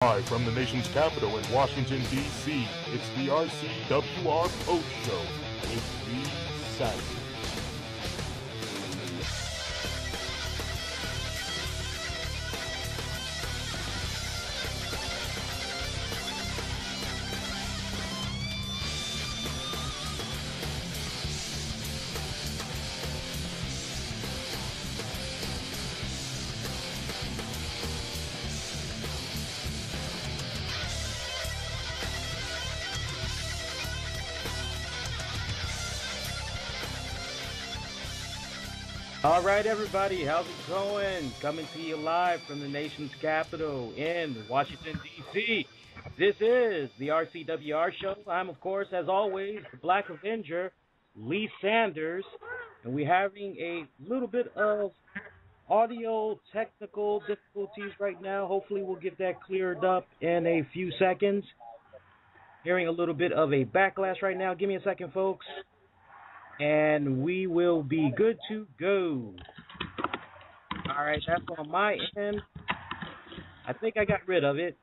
Live from the nation's capital in Washington, D.C., it's the RCWR Post Show with Lee Sanders. All right, everybody, how's it going? Coming to you live from the nation's capital in Washington, D.C. This is the RCWR Show. I'm, of course, as always, the Black Avenger, Lee Sanders, and we're having a little bit of audio technical difficulties right now. Hopefully, we'll get that cleared up in a few seconds. Hearing a little bit of a backlash right now. Give me a second, folks. And we will be good to go. All right, that's on my end. I think I got rid of it.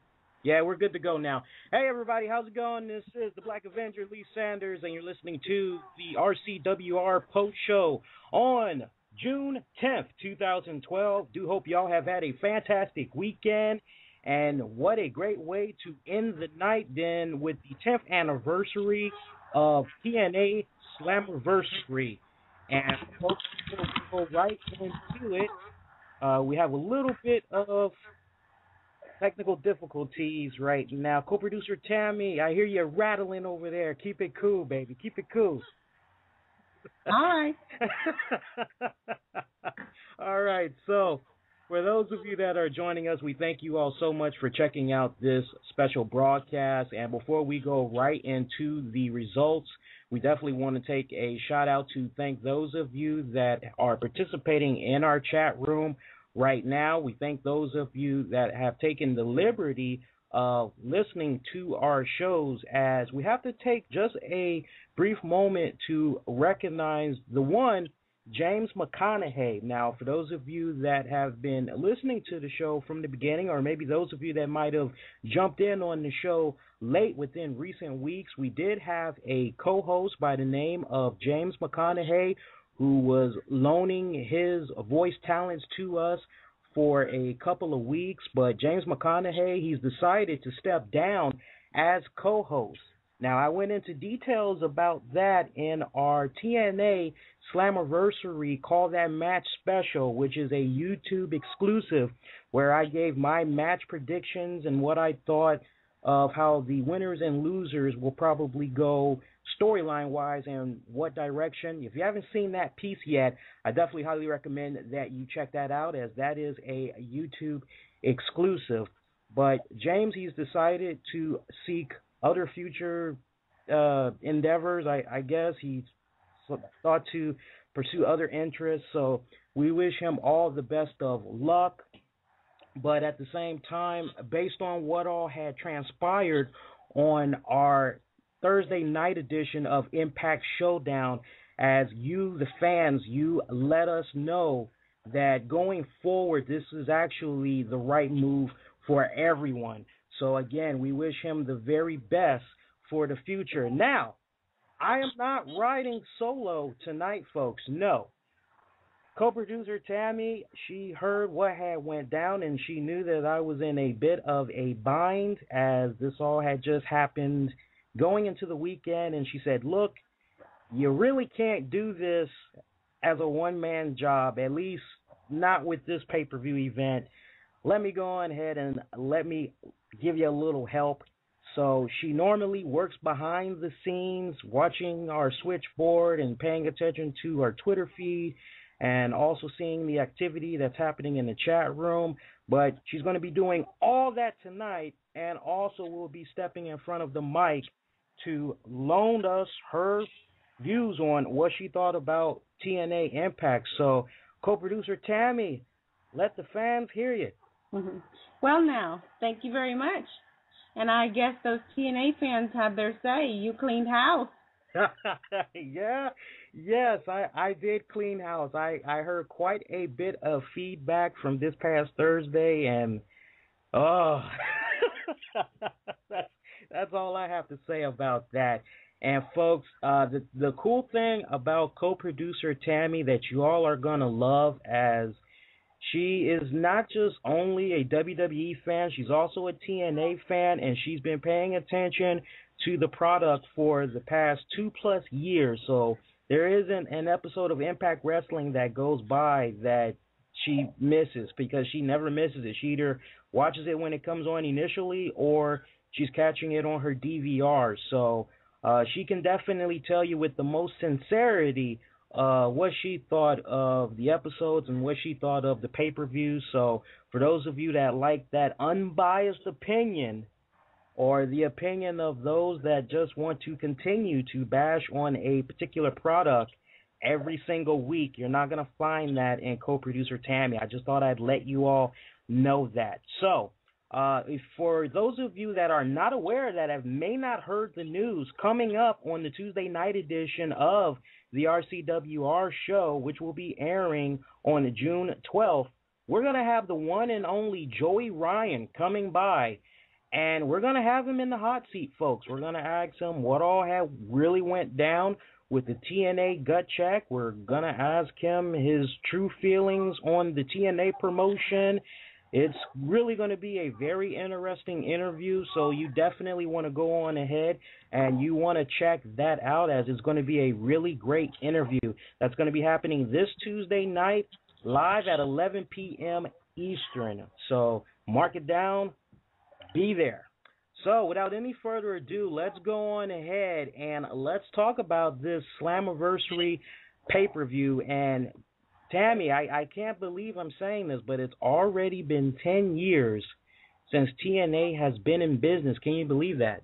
Yeah, we're good to go now. Hey, everybody, how's it going? This is the Black Avenger, Lee Sanders, and you're listening to the RCWR Post Show on June 10th, 2012. Do hope y'all have had a fantastic weekend. And what a great way to end the night then with the 10th anniversary of TNA Slammiversary. And folks, we'll go right into it. We have a little bit of technical difficulties right now. Co-producer Tammy, I hear you rattling over there. Keep it cool, baby. Keep it cool. All right. All right. So, for those of you that are joining us, we thank you all so much for checking out this special broadcast. And before we go right into the results, we definitely want to take a shout out to thank those of you that are participating in our chat room right now. We thank those of you that have taken the liberty of listening to our shows, as we have to take just a brief moment to recognize the one, James McConaughey. Now, for those of you that have been listening to the show from the beginning, or maybe those of you that might have jumped in on the show late within recent weeks, we did have a co-host by the name of James McConaughey who was loaning his voice talents to us for a couple of weeks. But James McConaughey, he's decided to step down as co-host. Now, I went into details about that in our TNA Slammiversary Call That Match special, which is a YouTube exclusive where I gave my match predictions and what I thought of how the winners and losers will probably go storyline-wise and what direction. If you haven't seen that piece yet, I definitely highly recommend that you check that out, as that is a YouTube exclusive. But James, he's decided to seek other future endeavors. I guess he's thought to pursue other interests, so we wish him all the best of luck. But at the same time, based on what all had transpired on our Thursday night edition of Impact Showdown, as you, the fans, you let us know that going forward, this is actually the right move for everyone. So again, we wish him the very best for the future. Now, I am not riding solo tonight, folks. No. Co-producer Tammy, she heard what had went down, and she knew that I was in a bit of a bind, as this all had just happened going into the weekend. And she said, look, you really can't do this as a one-man job, at least not with this pay-per-view event. Let me go on ahead and let me give you a little help. So she normally works behind the scenes, watching our switchboard and paying attention to our Twitter feed, and also seeing the activity that's happening in the chat room. But she's going to be doing all that tonight, and also will be stepping in front of the mic to loan us her views on what she thought about TNA Impact. So, co-producer Tammy, let the fans hear you. Mm-hmm. Well, now, thank you very much. And I guess those TNA fans have their say. You cleaned house. Yeah, yes, I did clean house. I heard quite a bit of feedback from this past Thursday, and that's all I have to say about that. And folks, the cool thing about co-producer Tammy that you all are gonna love, as she is not just only a WWE fan, she's also a TNA fan, and she's been paying attention to the product for the past 2+ years. So there isn't an episode of Impact Wrestling that goes by that she misses, because she never misses it. She either watches it when it comes on initially, or she's catching it on her DVR. So she can definitely tell you with the most sincerity what she thought of the episodes and what she thought of the pay-per-view. So for those of you that like that unbiased opinion, or the opinion of those that just want to continue to bash on a particular product every single week, you're not going to find that in co-producer Tammy. I just thought I'd let you all know that. So for those of you that are not aware, that may not heard the news, coming up on the Tuesday night edition of the RCWR show, which will be airing on June 12th, we're going to have the one and only Joey Ryan coming by, and we're going to have him in the hot seat, folks. We're going to ask him what all have really went down with the TNA gut check. We're going to ask him his true feelings on the TNA promotion. It's really going to be a very interesting interview, so you definitely want to go on ahead and you want to check that out, as it's going to be a really great interview that's going to be happening this Tuesday night live at 11 p.m. Eastern. So mark it down. Be there. So without any further ado, let's go on ahead and let's talk about this Slammiversary pay-per-view. And Tammy, I can't believe I'm saying this, but it's already been 10 years since TNA has been in business. Can you believe that?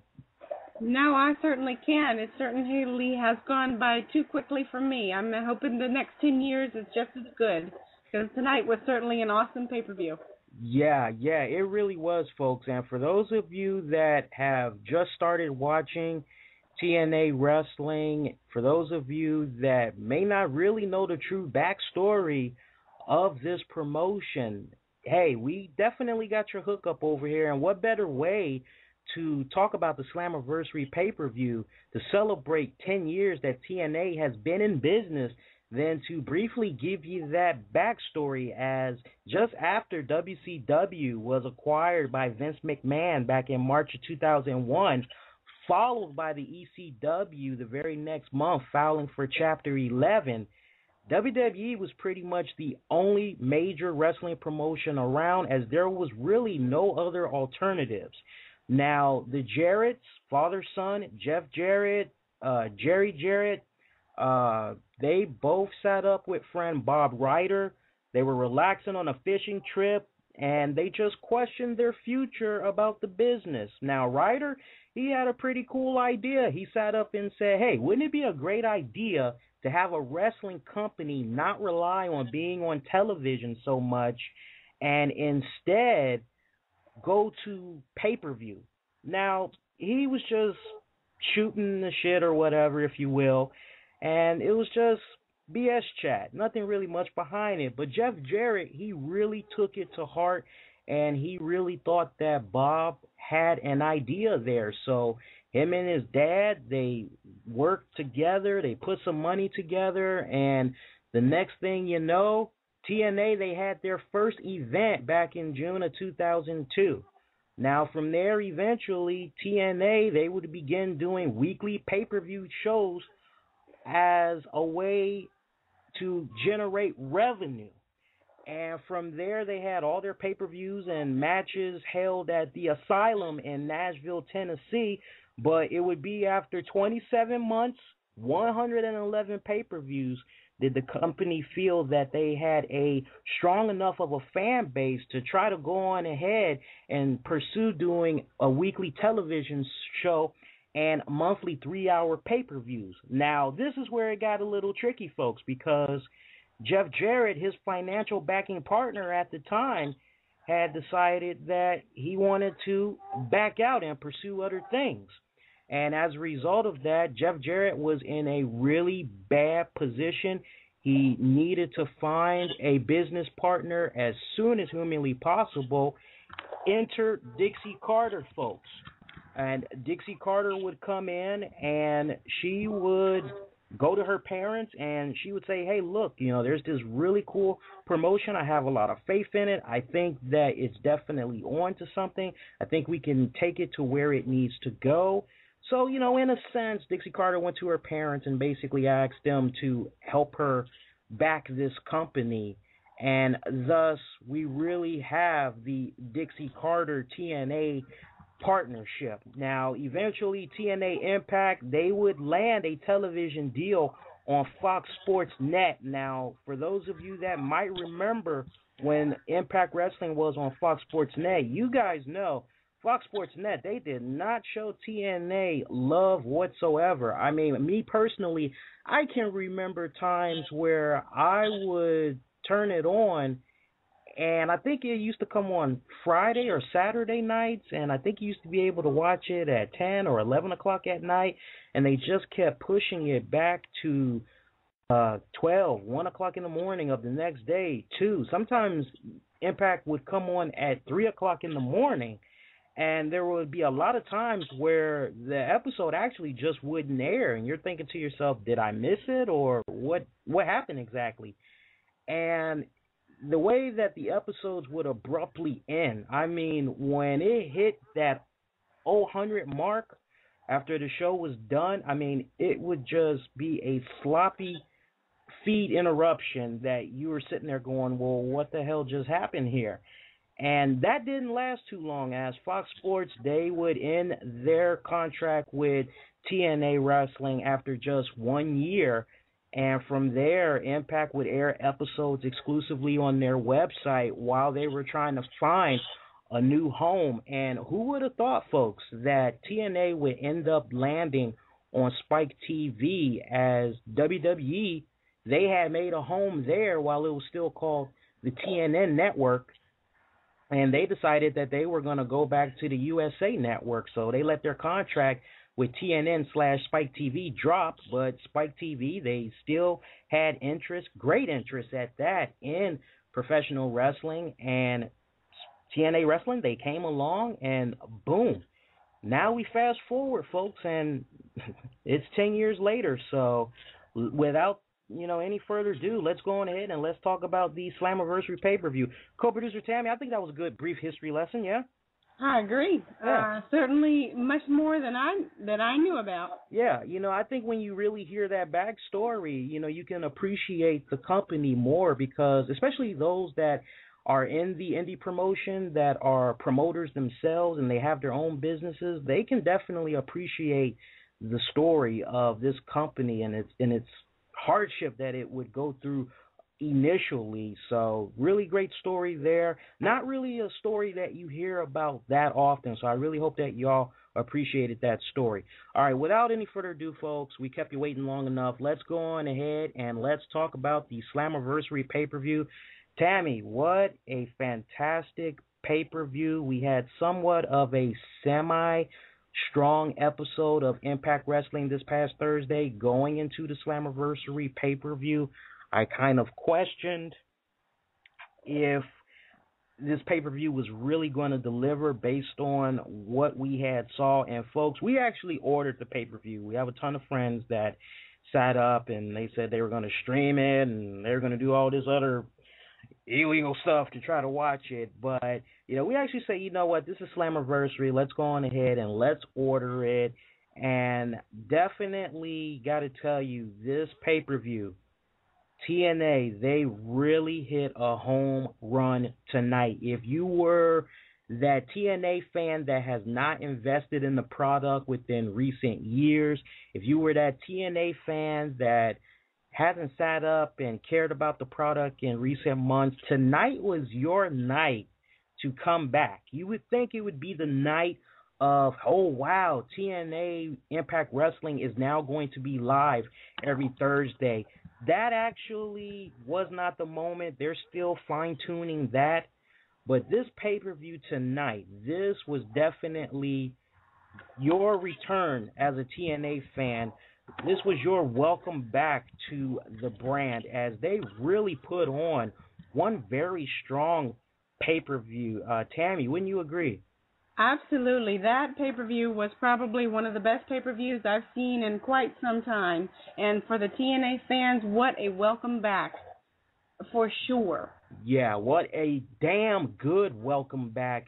No, I certainly can. It certainly has gone by too quickly for me. I'm hoping the next 10 years is just as good, because tonight was certainly an awesome pay-per-view. Yeah, it really was, folks. And for those of you that have just started watching TNA wrestling, for those of you that may not really know the true backstory of this promotion, hey, we definitely got your hookup over here. And what better way to talk about the Slammiversary pay-per-view to celebrate 10 years that TNA has been in business than to briefly give you that backstory, as just after WCW was acquired by Vince McMahon back in March of 2001, followed by the ECW the very next month, filing for Chapter 11, WWE was pretty much the only major wrestling promotion around, as there was really no other alternatives. Now, the Jarretts, father-son, Jeff Jarrett, Jerry Jarrett, they both sat up with friend Bob Ryder. They were relaxing on a fishing trip, and they just questioned their future about the business. Now, Ryder, he had a pretty cool idea. He sat up and said, hey, wouldn't it be a great idea to have a wrestling company not rely on being on television so much, and instead go to pay-per-view? Now, he was just shooting the shit or whatever, if you will, and it was just BS chat, nothing really much behind it. But Jeff Jarrett, he really took it to heart, and he really thought that Bob had an idea there. So him and his dad, they worked together, they put some money together, and the next thing you know, TNA, they had their first event back in June of 2002. Now, from there, eventually, TNA, they would begin doing weekly pay-per-view shows as a way to generate revenue. And from there, they had all their pay-per-views and matches held at the Asylum in Nashville, Tennessee. But it would be after 27 months, 111 pay-per-views, did the company feel that they had a strong enough of a fan base to try to go on ahead and pursue doing a weekly television show and monthly 3-hour pay-per-views. Now, this is where it got a little tricky, folks, because Jeff Jarrett, his financial backing partner at the time, had decided that he wanted to back out and pursue other things. And as a result of that, Jeff Jarrett was in a really bad position. He needed to find a business partner as soon as humanly possible. enter Dixie Carter, folks. And Dixie Carter would come in and she would go to her parents and she would say, hey, look, there's this really cool promotion. I have a lot of faith in it. I think that it's definitely on to something. I think we can take it to where it needs to go. So, in a sense, Dixie Carter went to her parents and basically asked them to help her back this company. And thus, we really have the Dixie Carter TNA partnership. Now, eventually, TNA Impact, they would land a television deal on Fox Sports Net. Now, for those of you that might remember when Impact Wrestling was on Fox Sports Net, you guys know Fox Sports Net, they did not show TNA love whatsoever. I mean, me personally, I can remember times where I would turn it on, and I think it used to come on Friday or Saturday nights, and I think you used to be able to watch it at 10 or 11 o'clock at night, and they just kept pushing it back to 12, 1 o'clock in the morning of the next day, 2. Sometimes Impact would come on at 3 o'clock in the morning, and there would be a lot of times where the episode actually just wouldn't air, and you're thinking to yourself, did I miss it, or what happened exactly? And the way that the episodes would abruptly end, I mean, when it hit that 100 mark after the show was done, I mean, it would just be a sloppy feed interruption that you were sitting there going, well, what the hell just happened here? And that didn't last too long, as Fox Sports, they would end their contract with TNA Wrestling after just 1 year. And from there, Impact would air episodes exclusively on their website while they were trying to find a new home. And who would have thought, folks, that TNA would end up landing on Spike TV, as WWE, they had made a home there while it was still called the TNN Network. And they decided that they were going to go back to the USA Network. So they let their contract with TNN/Spike TV drop, but Spike TV, they still had interest, great interest at that, in professional wrestling. And TNA Wrestling, they came along, and boom. Now we fast forward, folks, and it's 10 years later. So without any further ado, let's go on ahead and let's talk about the Slammiversary pay-per-view. Co-producer Tammy, I think that was a good brief history lesson, yeah? I agree. Yeah. Certainly much more than I knew about. Yeah, I think when you really hear that backstory, you can appreciate the company more, because especially those that are in the indie promotion, that are promoters themselves and they have their own businesses, they can definitely appreciate the story of this company and its hardship that it would go through initially. So really great story there. Not really a story that you hear about that often, so I really hope that y'all appreciated that story. All right, without any further ado, folks, we kept you waiting long enough. Let's go on ahead and let's talk about the Slammiversary pay-per-view. Tammy, what a fantastic pay-per-view. We had somewhat of a semi-strong episode of Impact Wrestling this past Thursday going into the Slammiversary pay-per-view. I kind of questioned if this pay-per-view was really going to deliver based on what we had saw. And, folks, we actually ordered the pay-per-view. We have a ton of friends that sat up and they said they were going to stream it and they were going to do all this other illegal stuff to try to watch it. But, we actually say, you know what, this is Slammiversary. Let's go on ahead and let's order it. And definitely got to tell you, this pay-per-view, TNA, they really hit a home run tonight. If you were that TNA fan that has not invested in the product within recent years, if you were that TNA fan that hasn't sat up and cared about the product in recent months, tonight was your night to come back. You would think it would be the night of, oh, wow, TNA Impact Wrestling is now going to be live every Thursday. That actually was not the moment. They're still fine-tuning that. But this pay-per-view tonight, this was definitely your return as a TNA fan. This was your welcome back to the brand, as they really put on one very strong pay-per-view. Tammy, wouldn't you agree? Absolutely. That pay-per-view was probably one of the best pay-per-views I've seen in quite some time. And for the TNA fans, what a welcome back, for sure. Yeah, what a damn good welcome back,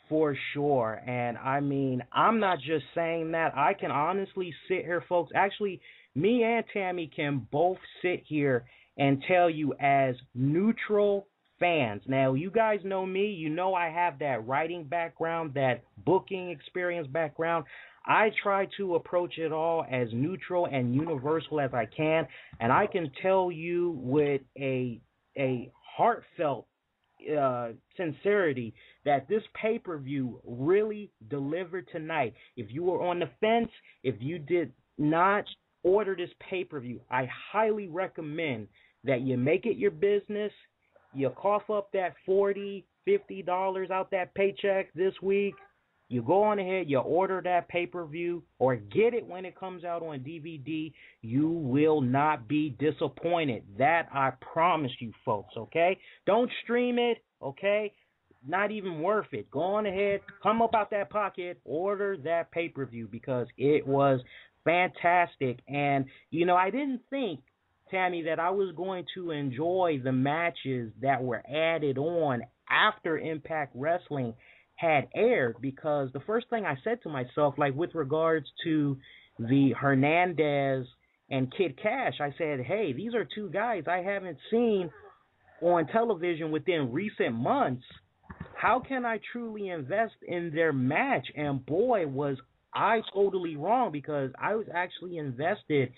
for sure. And, I mean, I'm not just saying that. I can honestly sit here, folks. Actually, me and Tammy can both sit here and tell you as neutral fans. Now, you guys know me. You know I have that writing background, that booking experience background. I try to approach it all as neutral and universal as I can, and I can tell you with a heartfelt sincerity that this pay-per-view really delivered tonight. If you were on the fence, if you did not order this pay-per-view, I highly recommend that you make it your business. You cough up that $40, $50 out that paycheck this week. You go on ahead, you order that pay-per-view or get it when it comes out on DVD. You will not be disappointed. That I promise you, folks, okay? Don't stream it, okay? Not even worth it. Go on ahead, come up out that pocket, order that pay-per-view because it was fantastic. And, you know, I didn't think, Tammy, that I was going to enjoy the matches that were added on after Impact Wrestling had aired, because the first thing I said to myself, like with regards to the Hernandez and Kid Kash, I said, hey, these are two guys I haven't seen on television within recent months. How can I truly invest in their match? And boy, was I totally wrong, because I was actually invested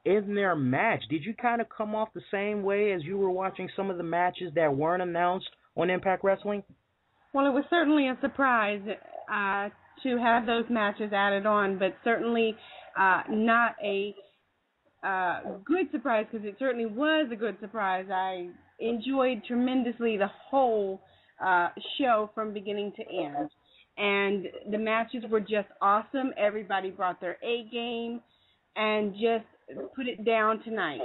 in their match. Did you kind of come off the same way as you were watching some of the matches that weren't announced on Impact Wrestling? Well, it was certainly a surprise to have those matches added on, but certainly not a good surprise, because it certainly was a good surprise. I enjoyed tremendously the whole show from beginning to end, and the matches were just awesome. Everybody brought their A game and just put it down tonight.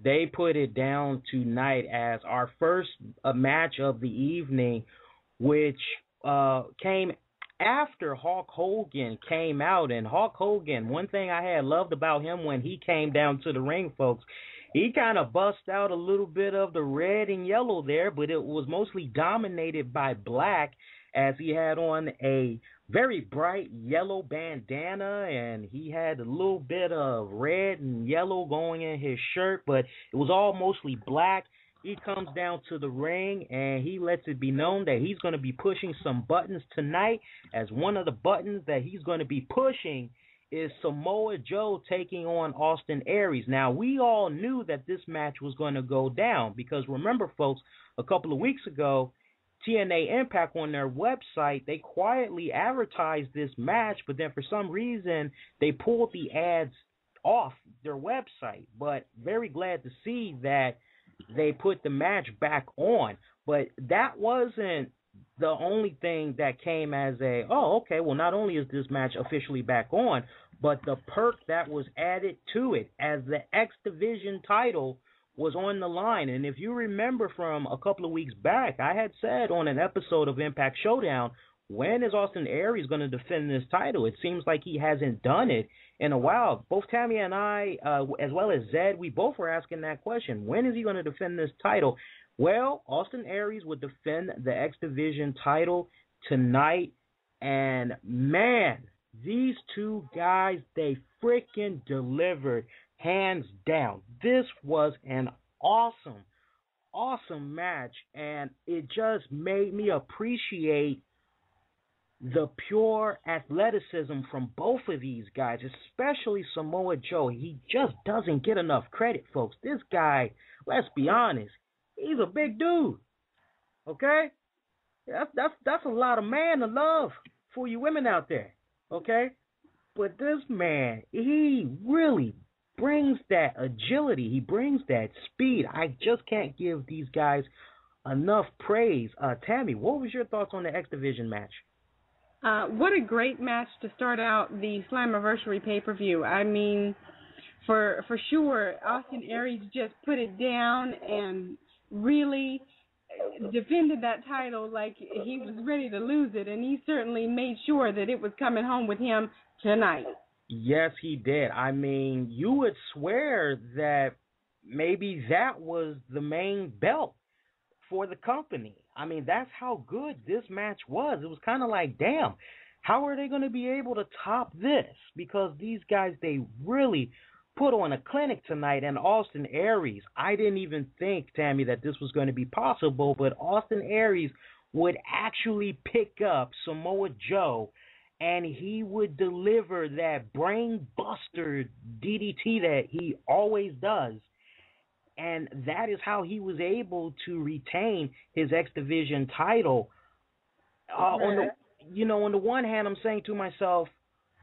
They put it down tonight as our first match of the evening, which came after Hulk Hogan came out. And Hulk Hogan, one thing I had loved about him when he came down to the ring, folks, he kind of bust out a little bit of the red and yellow there, but it was mostly dominated by black, as he had on a very bright yellow bandana, and he had a little bit of red and yellow going in his shirt, but it was all mostly black. He comes down to the ring, and he lets it be known that he's going to be pushing some buttons tonight, as one of the buttons that he's going to be pushing is Samoa Joe taking on Austin Aries. Now, we all knew that this match was going to go down, because remember, folks, a couple of weeks ago, TNA Impact on their website, they quietly advertised this match, but then for some reason they pulled the ads off their website. But very glad to see that they put the match back on. But that wasn't the only thing that came as a, oh, okay, well, not only is this match officially back on, but the perk that was added to it, as the X Division title was on the line. And if you remember from a couple of weeks back, I had said on an episode of Impact Showdown, when is Austin Aries going to defend this title? It seems like he hasn't done it in a while. Both Tammy and I, as well as Zed, we both were asking that question. When is he going to defend this title? Well, Austin Aries would defend the X Division title tonight. And man, these two guys, they freaking delivered. Hands down. This was an awesome, awesome match, and it just made me appreciate the pure athleticism from both of these guys, especially Samoa Joe. He just doesn't get enough credit, folks. This guy, let's be honest, he's a big dude, okay? That's a lot of man to love for you women out there, okay? But this man, he really brings that agility. He brings that speed. I just can't give these guys enough praise. Tammy, what was your thoughts on the X Division match? What a great match to start out the Slammiversary pay-per-view. I mean, for sure, Austin Aries just put it down and really defended that title like he was ready to lose it, and he certainly made sure that it was coming home with him tonight. Yes, he did. I mean, you would swear that maybe that was the main belt for the company. I mean, that's how good this match was. It was kind of like, damn, how are they going to be able to top this? Because these guys, they really put on a clinic tonight. And Austin Aries, I didn't even think, Tammy, that this was going to be possible, but Austin Aries would actually pick up Samoa Joe, and he would deliver that brain buster DDT that he always does. And that is how he was able to retain his X Division title. On the one hand, I'm saying to myself,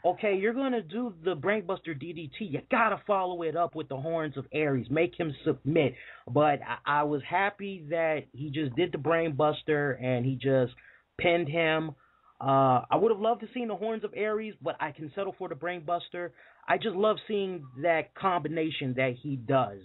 okay, you're going to do the brainbuster DDT. You got to follow it up with the horns of Aries. Make him submit. But I was happy that he just did the brainbuster and he just pinned him. I would have loved to see the horns of Aries, but I can settle for the brainbuster. I just love seeing that combination that he does.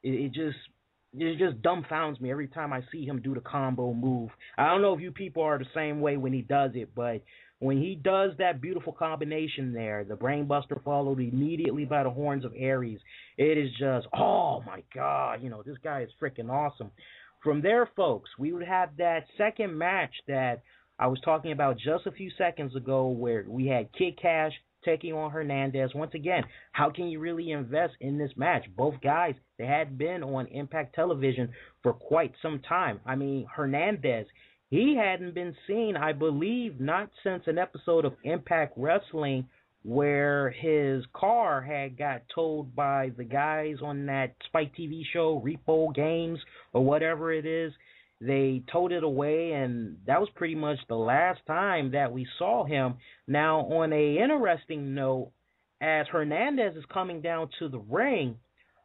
It just dumbfounds me every time I see him do the combo move. I don't know if you people are the same way when he does it, but when he does that beautiful combination there, the brainbuster followed immediately by the horns of Aries, it is just, oh my God, this guy is freaking awesome. From there, folks, we would have that second match that I was talking about just a few seconds ago where we had Kid Kash taking on Hernandez. Once again, how can you really invest in this match? Both guys, they had been on Impact Television for quite some time. I mean, Hernandez, he hadn't been seen, I believe, not since an episode of Impact Wrestling where his car had got towed by the guys on that Spike TV show, Repo Games, or whatever it is. They towed it away, and that was pretty much the last time that we saw him. Now, on a interesting note, as Hernandez is coming down to the ring,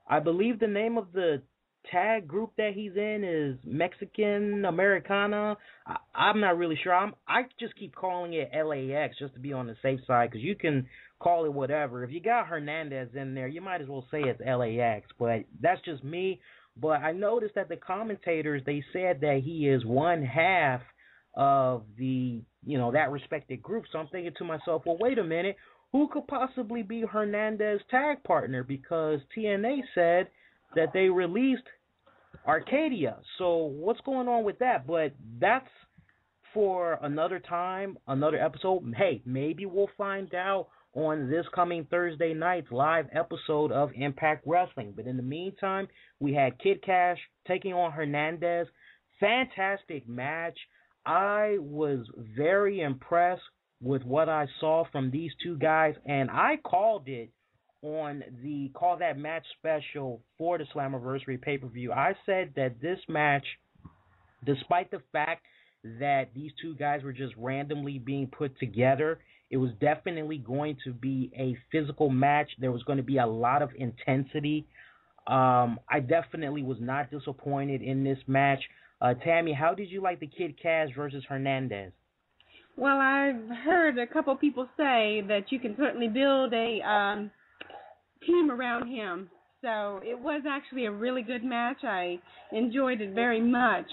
I believe the name of the tag group that he's in is Mexican Americana. I'm not really sure. I just keep calling it LAX just to be on the safe side, because you can call it whatever. If you got Hernandez in there, you might as well say it's LAX, but that's just me. But I noticed that the commentators, they said that he is one half of the, that respected group. So I'm thinking to myself, well, wait a minute, who could possibly be Hernandez's tag partner? Because TNA said that they released Arcadia. So what's going on with that? But that's for another time, another episode. Hey, maybe we'll find out on this coming Thursday night's live episode of Impact Wrestling. But in the meantime, we had Kid Kash taking on Hernandez. Fantastic match. I was very impressed with what I saw from these two guys, and I called it on the Call That Match special for the Slammiversary pay-per-view. I said that this match, despite the fact that these two guys were just randomly being put together, it was definitely going to be a physical match. There was going to be a lot of intensity. I definitely was not disappointed in this match. Tammy, how did you like the Kid Kash versus Hernandez? Well, I've heard a couple people say that you can certainly build a team around him. So it was actually a really good match. I enjoyed it very much.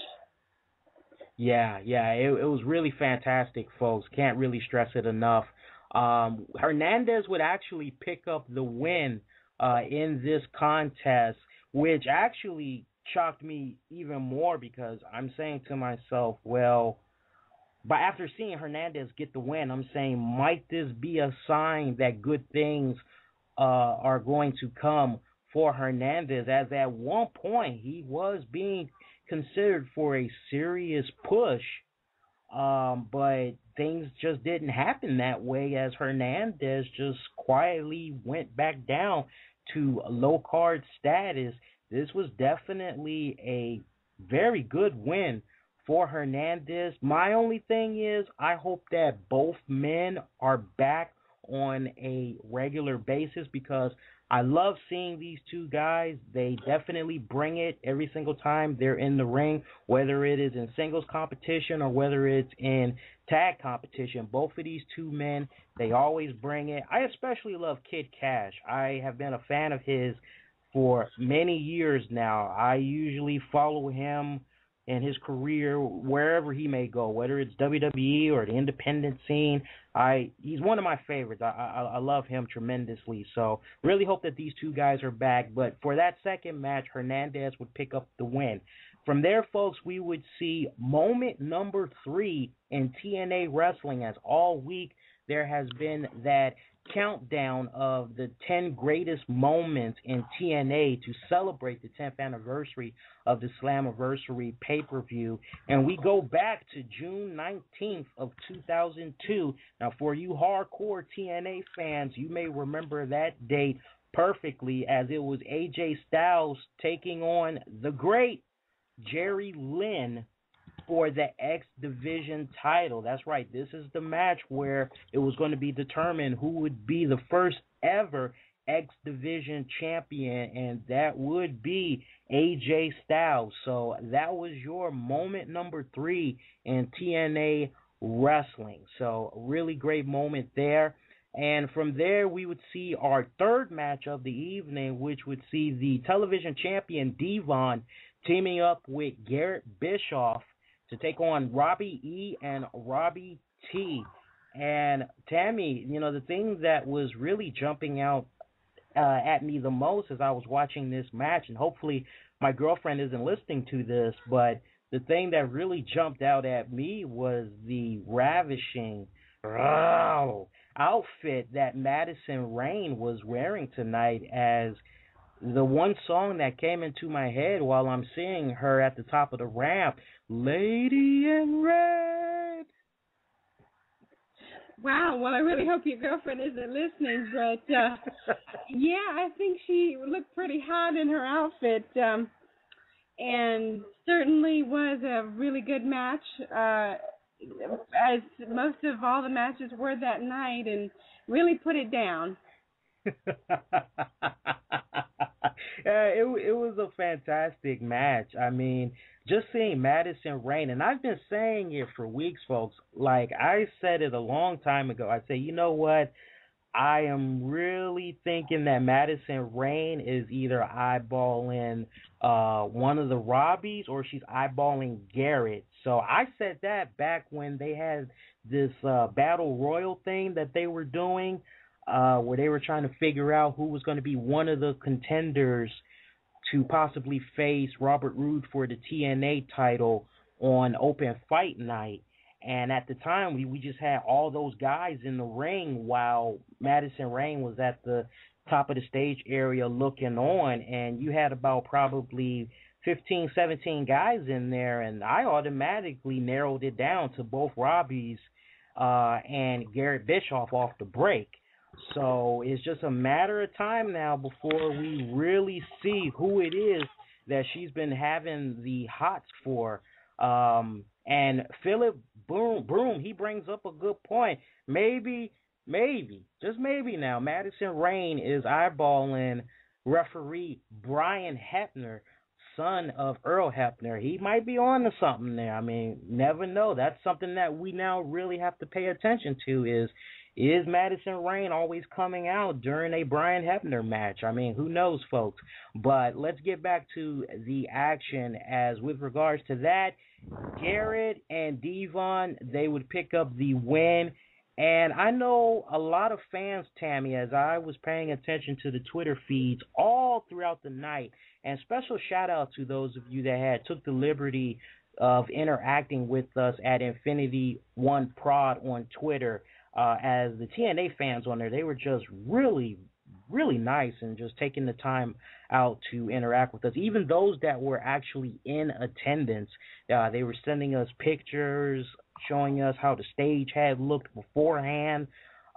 Yeah, it was really fantastic, folks. Can't really stress it enough. Hernandez would actually pick up the win in this contest, which actually shocked me even more, because I'm saying to myself, well, but after seeing Hernandez get the win, I'm saying, might this be a sign that good things are going to come for Hernandez, as at one point he was being considered for a serious push, but things just didn't happen that way, as Hernandez just quietly went back down to low card status. This was definitely a very good win for Hernandez. My only thing is, I hope that both men are back on a regular basis, because I love seeing these two guys. They definitely bring it every single time they're in the ring, whether it is in singles competition or whether it's in tag competition. Both of these two men, they always bring it. I especially love Kid Kash. I have been a fan of his for many years now. I usually follow him in his career, wherever he may go, whether it's WWE or the independent scene. He's one of my favorites. I love him tremendously. So really hope that these two guys are back. But for that second match, Hernandez would pick up the win. From there, folks, we would see moment number 3 in TNA wrestling, as all week there has been that countdown of the 10 greatest moments in TNA to celebrate the 10th anniversary of the Slammiversary pay-per-view. And we go back to June 19th of 2002. Now, for you hardcore TNA fans, you may remember that date perfectly, as it was AJ Styles taking on the great Jerry Lynn for the X Division title. That's right. This is the match where it was going to be determined who would be the first ever X Division champion, and that would be AJ Styles. So that was your moment number 3 in TNA wrestling. So a really great moment there. And from there, we would see our third match of the evening, which would see the television champion Devon teaming up with Garett Bischoff to take on Robbie E and Robbie T. And Tammy, the thing that was really jumping out at me the most as I was watching this match, and hopefully my girlfriend isn't listening to this, but the thing that really jumped out at me was the ravishing outfit that Madison Rayne was wearing tonight, as the one song that came into my head while I'm seeing her at the top of the ramp, Lady in Red. Wow, well, I really hope your girlfriend isn't listening, but yeah, I think she looked pretty hot in her outfit, and certainly was a really good match, as most of all the matches were that night, and really put it down. It was a fantastic match. I mean, just seeing Madison Rayne, and I've been saying it for weeks, folks. Like, I said it a long time ago. I say, you know what? I am really thinking that Madison Rayne is either eyeballing one of the Robbies or she's eyeballing Garett. So I said that back when they had this Battle Royal thing that they were doing, where they were trying to figure out who was going to be one of the contenders to possibly face Robert Roode for the TNA title on Open Fight Night. And at the time, we just had all those guys in the ring while Madison Rayne was at the top of the stage area looking on. And you had about probably 15, 17 guys in there. And I automatically narrowed it down to both Robbies and Garett Bischoff off the break. So it's just a matter of time now before we really see who it is that she's been having the hots for. And Philip Broom, he brings up a good point. Maybe, just maybe now, Madison Rayne is eyeballing referee Brian Hebner, son of Earl Hebner. He might be on to something there. I mean, never know. That's something that we now really have to pay attention to is Madison Rayne always coming out during a Brian Hebner match? I mean, who knows, folks? But let's get back to the action, as with regards to that, Garett and Devon, they would pick up the win. And I know a lot of fans, Tammy, as I was paying attention to the Twitter feeds all throughout the night, and special shout-out to those of you that took the liberty of interacting with us at Infinity One Prod on Twitter. As the TNA fans on there, they were just really, really nice and just taking the time out to interact with us. Even those that were actually in attendance, they were sending us pictures, showing us how the stage had looked beforehand.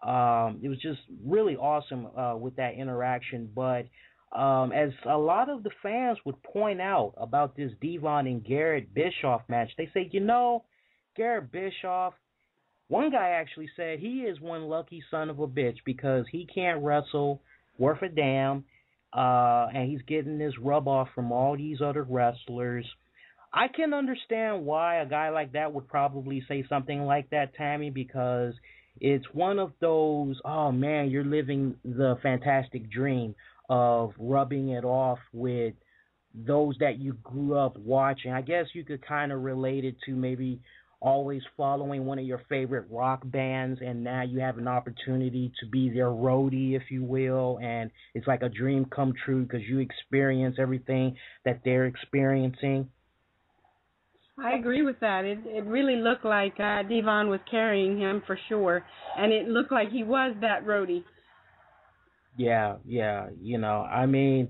It was just really awesome with that interaction. But as a lot of the fans would point out about this Devon and Garett Bischoff match, they say, Garett Bischoff, one guy actually said he is one lucky son of a bitch because he can't wrestle worth a damn, and he's getting this rub off from all these other wrestlers. I can understand why a guy like that would probably say something like that, Tammy, because it's one of those, oh man, you're living the fantastic dream of rubbing it off with those that you grew up watching. I guess you could kind of relate it to maybe always following one of your favorite rock bands, and now you have an opportunity to be their roadie, if you will, and it's like a dream come true because you experience everything that they're experiencing. I agree with that. It really looked like Devon was carrying him for sure, and it looked like he was that roadie. Yeah, I mean,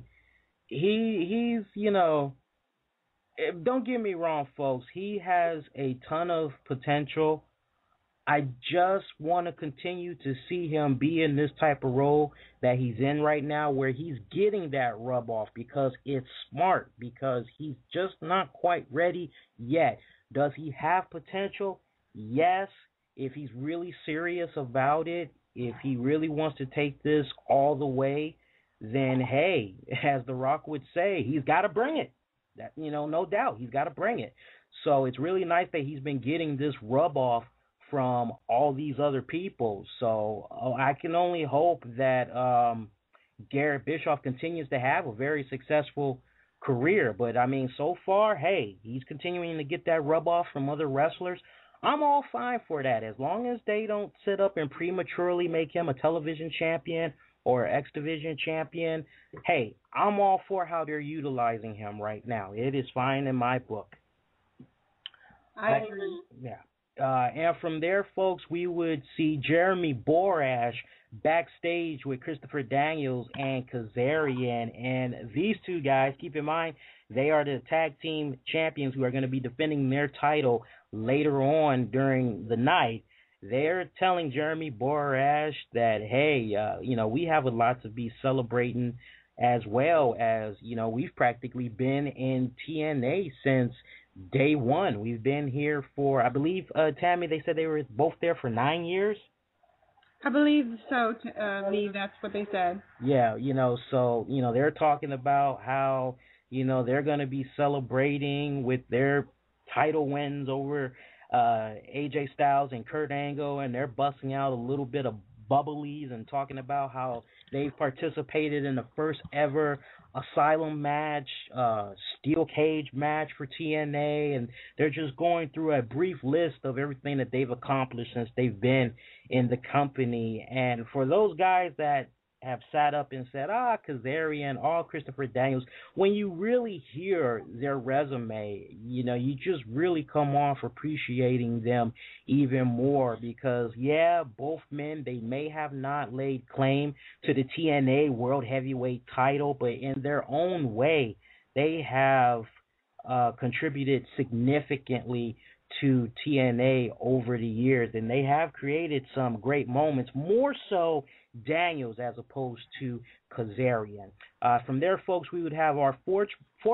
he's, don't get me wrong, folks. He has a ton of potential. I just want to continue to see him be in this type of role that he's in right now, where he's getting that rub off because it's smart, because he's just not quite ready yet. Does he have potential? Yes. If he's really serious about it, if he really wants to take this all the way, then hey, as The Rock would say, he's got to bring it. That, no doubt, he's got to bring it. So it's really nice that he's been getting this rub off from all these other people. So I can only hope that Garett Bischoff continues to have a very successful career. But I mean, so far, hey, he's continuing to get that rub off from other wrestlers. I'm all fine for that, as long as they don't sit up and prematurely make him a television champion or X Division champion. Hey, I'm all for how they're utilizing him right now. It is fine in my book. I agree. Yeah. And from there, folks, we would see Jeremy Borash backstage with Christopher Daniels and Kazarian. And these two guys, keep in mind, they are the tag team champions who are going to be defending their title later on during the night. They're telling Jeremy Borash that, hey, we have a lot to be celebrating, as well as, we've practically been in TNA since day one. We've been here for, I believe, Tammy, they said they were both there for 9 years. I believe so, Lee, that's what they said. Yeah, so, they're talking about how, they're going to be celebrating with their title wins over AJ Styles and Kurt Angle, and they're busting out a little bit of bubblies and talking about how they've participated in the first ever Asylum match, steel cage match for TNA, and they're just going through a brief list of everything that they've accomplished since they've been in the company. And for those guys that have sat up and said, Kazarian, Christopher Daniels, when you really hear their resume, you just really come off appreciating them even more because, yeah, both men, they may have not laid claim to the TNA World Heavyweight title, but in their own way, they have contributed significantly to TNA over the years, and they have created some great moments, more so Daniels as opposed to Kazarian. From there, folks, we would have our fourth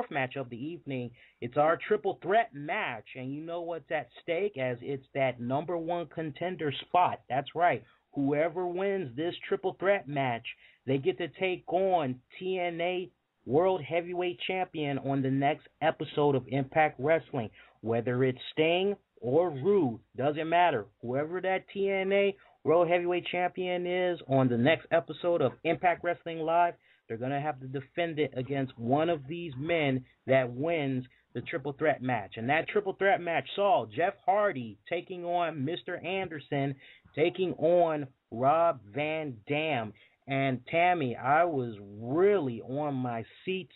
match of the evening. It's our triple threat match, and you know what's at stake, as it's that number one contender spot. That's right. Whoever wins this triple threat match, they get to take on TNA World Heavyweight Champion on the next episode of Impact Wrestling. Whether it's Sting or Roode, doesn't matter. Whoever that TNA World Heavyweight Champion is on the next episode of Impact Wrestling Live, they're going to have to defend it against one of these men that wins the triple threat match. And that triple threat match saw Jeff Hardy taking on Mr. Anderson, taking on Rob Van Dam. And Tammy, I was really on my seats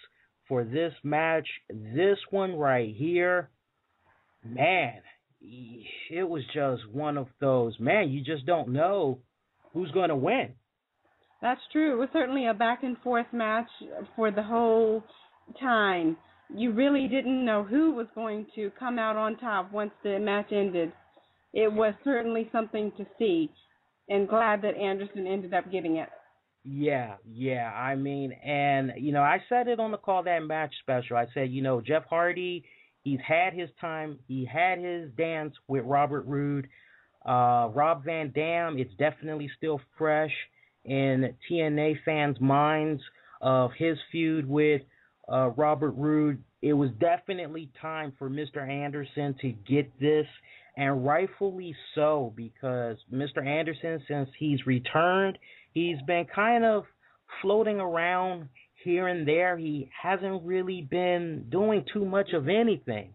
for this match. This one right here, man, it was just one of those, man, you just don't know who's going to win. That's true. It was certainly a back and forth match for the whole time. You really didn't know who was going to come out on top once the match ended. It was certainly something to see, and glad that Anderson ended up getting it. Yeah. I mean, and, I said it on the Call That Match special. I said, Jeff Hardy, he's had his time. He had his dance with Robert Roode. Rob Van Dam, it's definitely still fresh in TNA fans' minds of his feud with Robert Roode. It was definitely time for Mr. Anderson to get this, and rightfully so, because Mr. Anderson, since he's returned, he's been kind of floating around here and there. He hasn't really been doing too much of anything.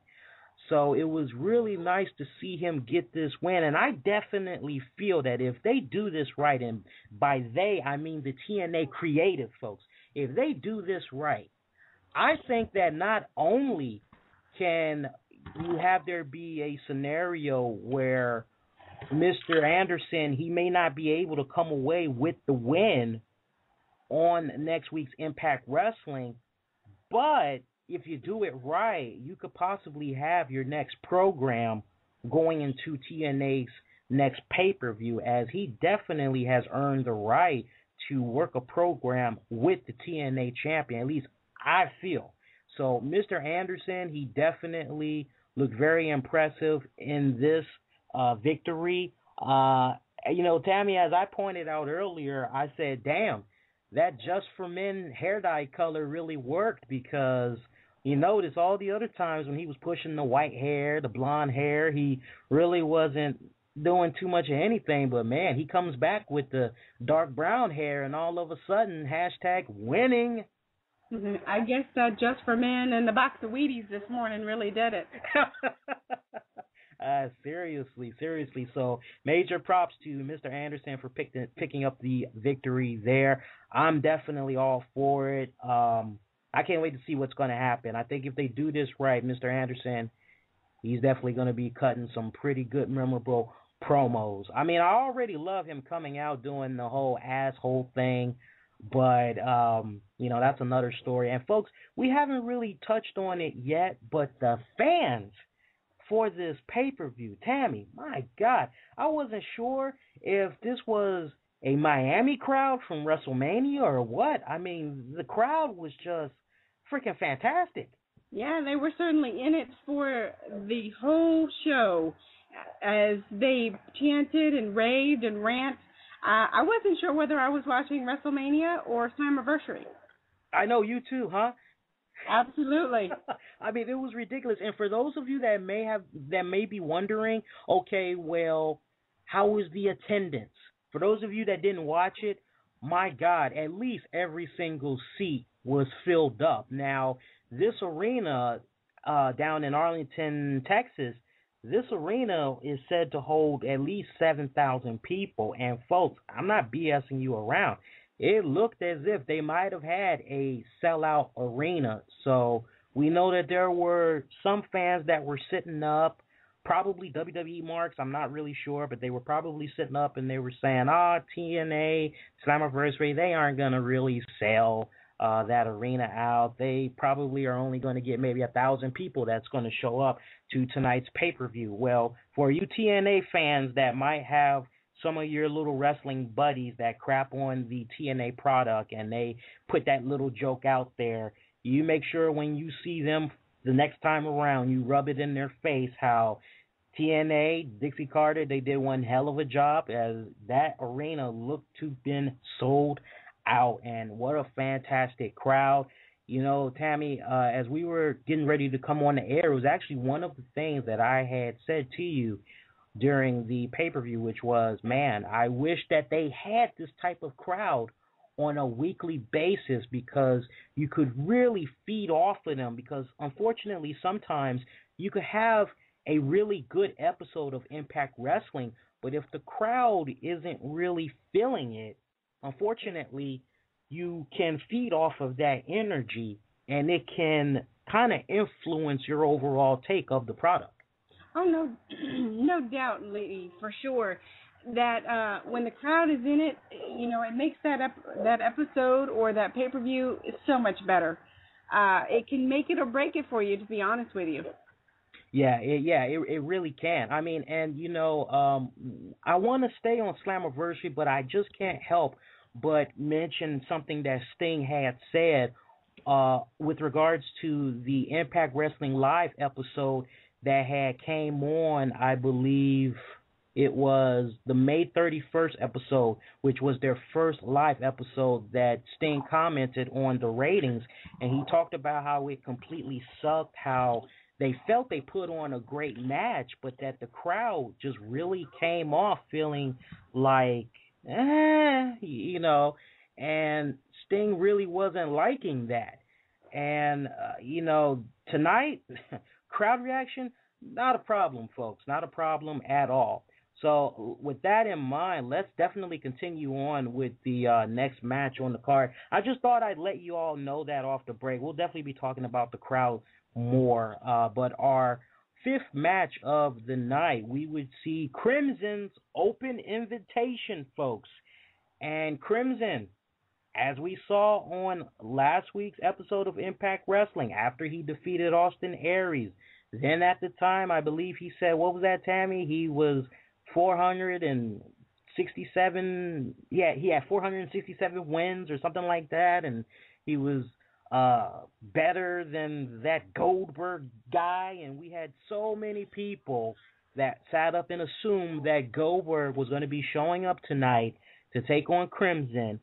So it was really nice to see him get this win. And I definitely feel that if they do this right, and by they, I mean the TNA creative folks, if they do this right, I think that not only can you have there be a scenario where Mr. Anderson, he may not be able to come away with the win on next week's Impact Wrestling, but if you do it right, you could possibly have your next program going into TNA's next pay-per-view, as he definitely has earned the right to work a program with the TNA champion, at least I feel. So Mr. Anderson, he definitely looked very impressive in this victory. Tammy, as I pointed out earlier, I said, damn, that Just for Men hair dye color really worked, because you notice all the other times when he was pushing the white hair, the blonde hair, he really wasn't doing too much of anything. But, man, he comes back with the dark brown hair, and all of a sudden, #winning. I guess Just for Men and the box of Wheaties this morning really did it. Seriously. So major props to Mr. Anderson for picking up the victory there. I'm definitely all for it. I can't wait to see what's going to happen. I think if they do this right, Mr. Anderson, he's definitely going to be cutting some pretty good, memorable promos. I mean, I already love him coming out doing the whole asshole thing, but, that's another story. And, folks, we haven't really touched on it yet, but the fans for this pay-per-view, Tammy, my God, I wasn't sure if this was a Miami crowd from WrestleMania or what. I mean, the crowd was just freaking fantastic. Yeah, they were certainly in it for the whole show as they chanted and raved and rant. I wasn't sure whether I was watching WrestleMania or Slammiversary. I know, you too, huh? Absolutely. I mean, it was ridiculous. And for those of you that may be wondering, okay, well, how was the attendance? For those of you that didn't watch it, my God, at least every single seat was filled up. Now, this arena down in Arlington, Texas, this arena is said to hold at least 7,000 people. And, folks, I'm not BSing you around. It looked as if they might have had a sellout arena. So we know that there were some fans that were sitting up, probably WWE marks, I'm not really sure, but they were probably sitting up and they were saying, TNA, Slammiversary, they aren't going to really sell that arena out. They probably are only going to get maybe 1,000 people that's going to show up to tonight's pay-per-view. Well, for you TNA fans that might have some of your little wrestling buddies that crap on the TNA product and they put that little joke out there, you make sure when you see them the next time around, you rub it in their face how TNA, Dixie Carter, they did one hell of a job, as that arena looked to have been sold out. And what a fantastic crowd. You know, Tammy, as we were getting ready to come on the air, it was actually one of the things that I had said to you during the pay-per-view, which was, man, I wish that they had this type of crowd on a weekly basis, because you could really feed off of them, because unfortunately sometimes you could have a really good episode of Impact Wrestling, but if the crowd isn't really feeling it, unfortunately you can feed off of that energy and it can kind of influence your overall take of the product. Oh, no doubt, Lee, for sure, that when the crowd is in it, it makes that episode or that pay-per-view so much better. It can make it or break it for you, to be honest with you. Yeah, it really can. I mean, and, I want to stay on Slammiversary, but I just can't help but mention something that Sting had said with regards to the Impact Wrestling Live episode that had came on, I believe it was the May 31st episode, which was their first live episode, that Sting commented on the ratings, and he talked about how it completely sucked, how they felt they put on a great match, but that the crowd just really came off feeling like, and Sting really wasn't liking that. And, tonight, crowd reaction, not a problem, folks. Not a problem at all. So with that in mind, let's definitely continue on with the next match on the card. I just thought I'd let you all know that off the break. We'll definitely be talking about the crowd more. But our fifth match of the night, we would see Crimson's open invitation, folks. And Crimson, as we saw on last week's episode of Impact Wrestling, after he defeated Austin Aries, then at the time, I believe he said, what was that, Tammy? He was 467. Yeah, he had 467 wins or something like that, and he was better than that Goldberg guy. And we had so many people that sat up and assumed that Goldberg was going to be showing up tonight to take on Crimson.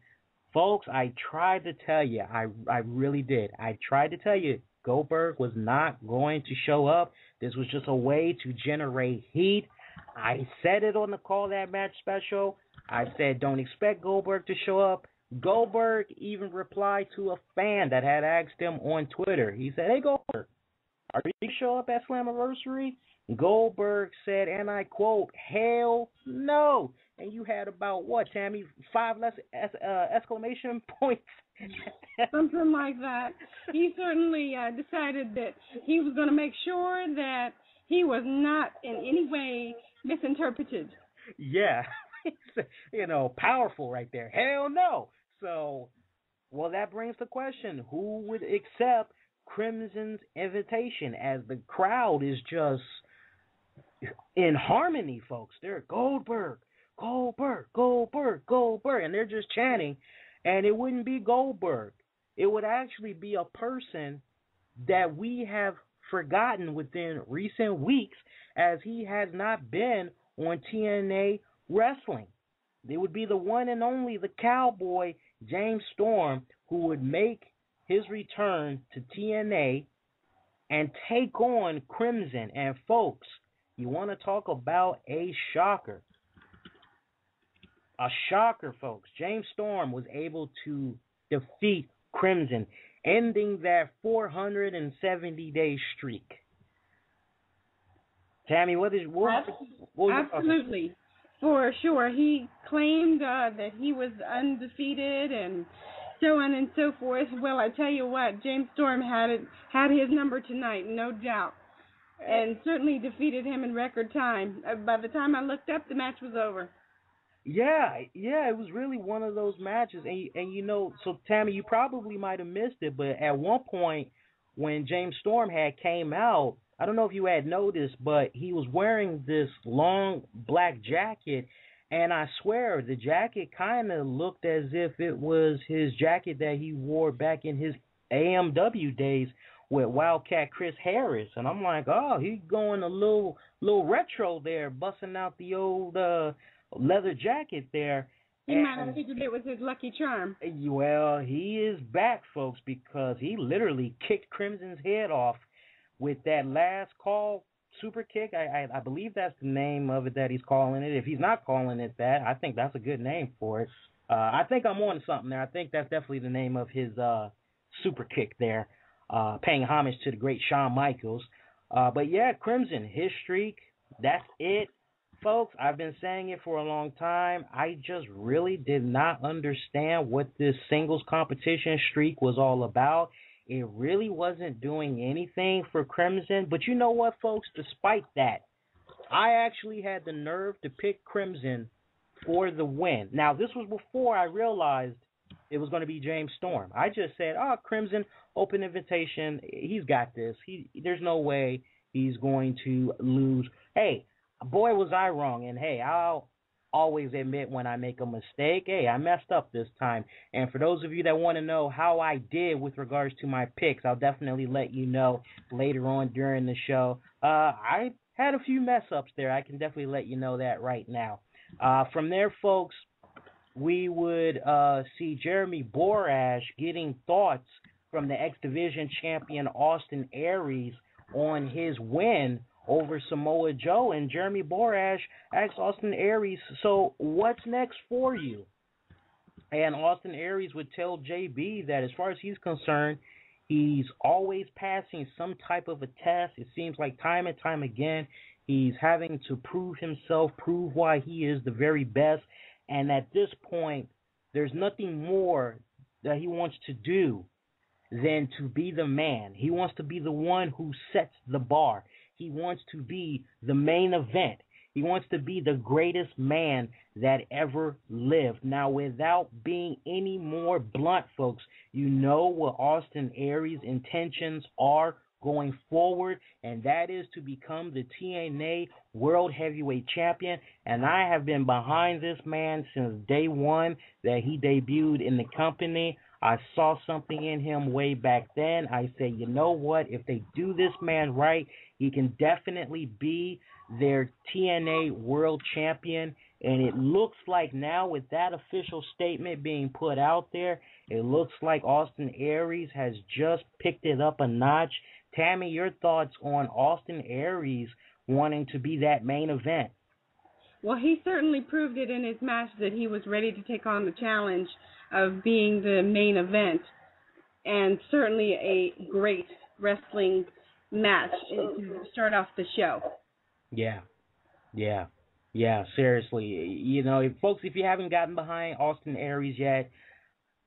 Folks, I tried to tell you, I really did. I tried to tell you Goldberg was not going to show up. This was just a way to generate heat. I said it on the Call That Match special. I said don't expect Goldberg to show up. Goldberg even replied to a fan that had asked him on Twitter. He said, hey, Goldberg, are you going to show up at Slammiversary? Goldberg said, and I quote, hell no. And you had about, what, Tammy, 5 less exclamation points? Something like that. He certainly decided that he was going to make sure that he was not in any way misinterpreted. Yeah. Powerful right there. Hell no. So, well, that brings the question, who would accept Crimson's invitation, as the crowd is just in harmony, folks. They're Goldberg, Goldberg, Goldberg, Goldberg, and they're just chanting, and it wouldn't be Goldberg. It would actually be a person that we have forgotten within recent weeks, as he has not been on TNA Wrestling. It would be the one and only, the Cowboy, James Storm, who would make his return to TNA and take on Crimson. And folks, you want to talk about a shocker. A shocker, folks. James Storm was able to defeat Crimson, ending that 470-day streak. Tammy, what absolutely, for sure. He claimed that he was undefeated and so on and so forth. Well, I tell you what, James Storm had his number tonight, no doubt, and certainly defeated him in record time. By the time I looked up, the match was over. Yeah, it was really one of those matches, and so Tammy, you probably might have missed it, but at one point when James Storm had came out, I don't know if you had noticed, but he was wearing this long black jacket, and I swear the jacket kind of looked as if it was his jacket that he wore back in his AMW days with Wildcat Chris Harris, and I'm like, oh, he's going a little retro there, busting out the old leather jacket there. He might have figured it was his lucky charm. Well, he is back, folks, because he literally kicked Crimson's head off with that last call super kick. I believe that's the name of it that he's calling it. If he's not calling it that, I think that's a good name for it. I think I'm on something there. I think that's definitely the name of his super kick there, paying homage to the great Shawn Michaels. But yeah, Crimson, his streak, that's it. Folks, I've been saying it for a long time. I just really did not understand what this singles competition streak was all about. It really wasn't doing anything for Crimson. But you know what, folks? Despite that, I actually had the nerve to pick Crimson for the win. Now, this was before I realized it was going to be James Storm. I just said, Crimson, open invitation. He's got this. There's no way he's going to lose. Hey, boy, was I wrong. And, hey, I'll always admit when I make a mistake. Hey, I messed up this time. And for those of you that want to know how I did with regards to my picks, I'll definitely let you know later on during the show. I had a few mess-ups there. I can definitely let you know that right now. From there, folks, we would see Jeremy Borash getting thoughts from the X Division champion Austin Aries on his win over Samoa Joe, and Jeremy Borash asked Austin Aries, so what's next for you? And Austin Aries would tell JB that as far as he's concerned, he's always passing some type of a test. It seems like time and time again, he's having to prove himself, prove why he is the very best. And at this point, there's nothing more that he wants to do than to be the man. He wants to be the one who sets the bar. He wants to be the main event. He wants to be the greatest man that ever lived. Now, without being any more blunt, folks, you know what Austin Aries' intentions are going forward, and that is to become the TNA World Heavyweight Champion. And I have been behind this man since day one that he debuted in the company. I saw something in him way back then. I say, you know what? If they do this man right, he can definitely be their TNA World Champion. And it looks like now with that official statement being put out there, it looks like Austin Aries has just picked it up a notch. Tammy, your thoughts on Austin Aries wanting to be that main event? Well, he certainly proved it in his match that he was ready to take on the challenge of being the main event, and certainly a great wrestling match to start off the show. Yeah, seriously. You know, folks, if you haven't gotten behind Austin Aries yet,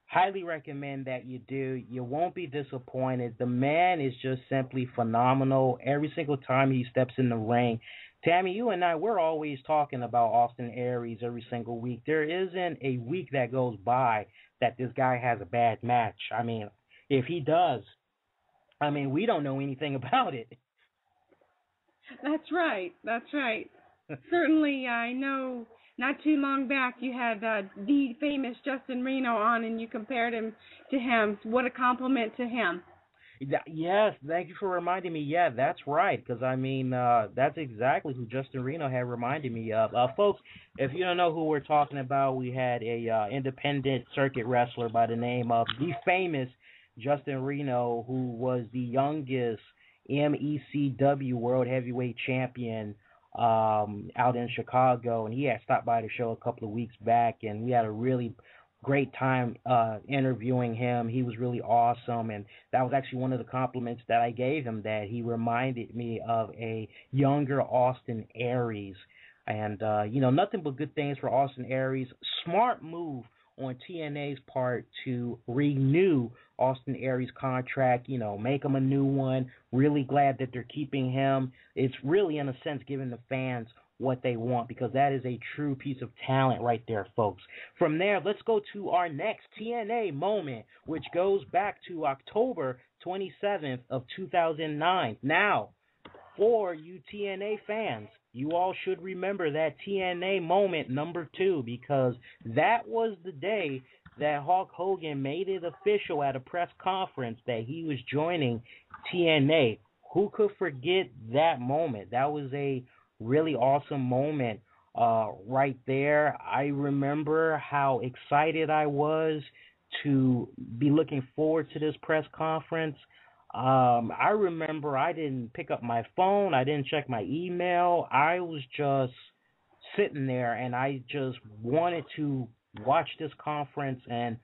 highly recommend that you do. You won't be disappointed. The man is just simply phenomenal every single time he steps in the ring. Tammy, you and I, we're always talking about Austin Aries every single week. There isn't a week that goes by that this guy has a bad match. I mean, if he does, I mean, we don't know anything about it. That's right. Certainly, I know not too long back you had the famous Justin Reno on, and you compared him to him. What a compliment to him. Yes, thank you for reminding me. Yeah, that's right, because, I mean, that's exactly who Justin Reno had reminded me of. Folks, if you don't know who we're talking about, we had a independent circuit wrestler by the name of the famous Justin Reno, who was the youngest MECW World Heavyweight Champion out in Chicago, and he had stopped by the show a couple of weeks back, and we had a really great time interviewing him. He was really awesome, and that was actually one of the compliments that I gave him, that he reminded me of a younger Austin Aries. And, you know, nothing but good things for Austin Aries. Smart move on TNA's part to renew Austin Aries' contract, you know, make him a new one. Really glad that they're keeping him. It's really, in a sense, giving the fans what they want, because that is a true piece of talent right there, folks. From there, let's go to our next TNA moment, which goes back to October 27th of 2009. Now, for you TNA fans, you all should remember that TNA moment number 2, because that was the day that Hulk Hogan made it official at a press conference that he was joining TNA. Who could forget that moment? That was a really awesome moment right there. I remember how excited I was to be looking forward to this press conference. I remember I didn't pick up my phone. I didn't check my email. I was just sitting there, and I just wanted to watch this conference, and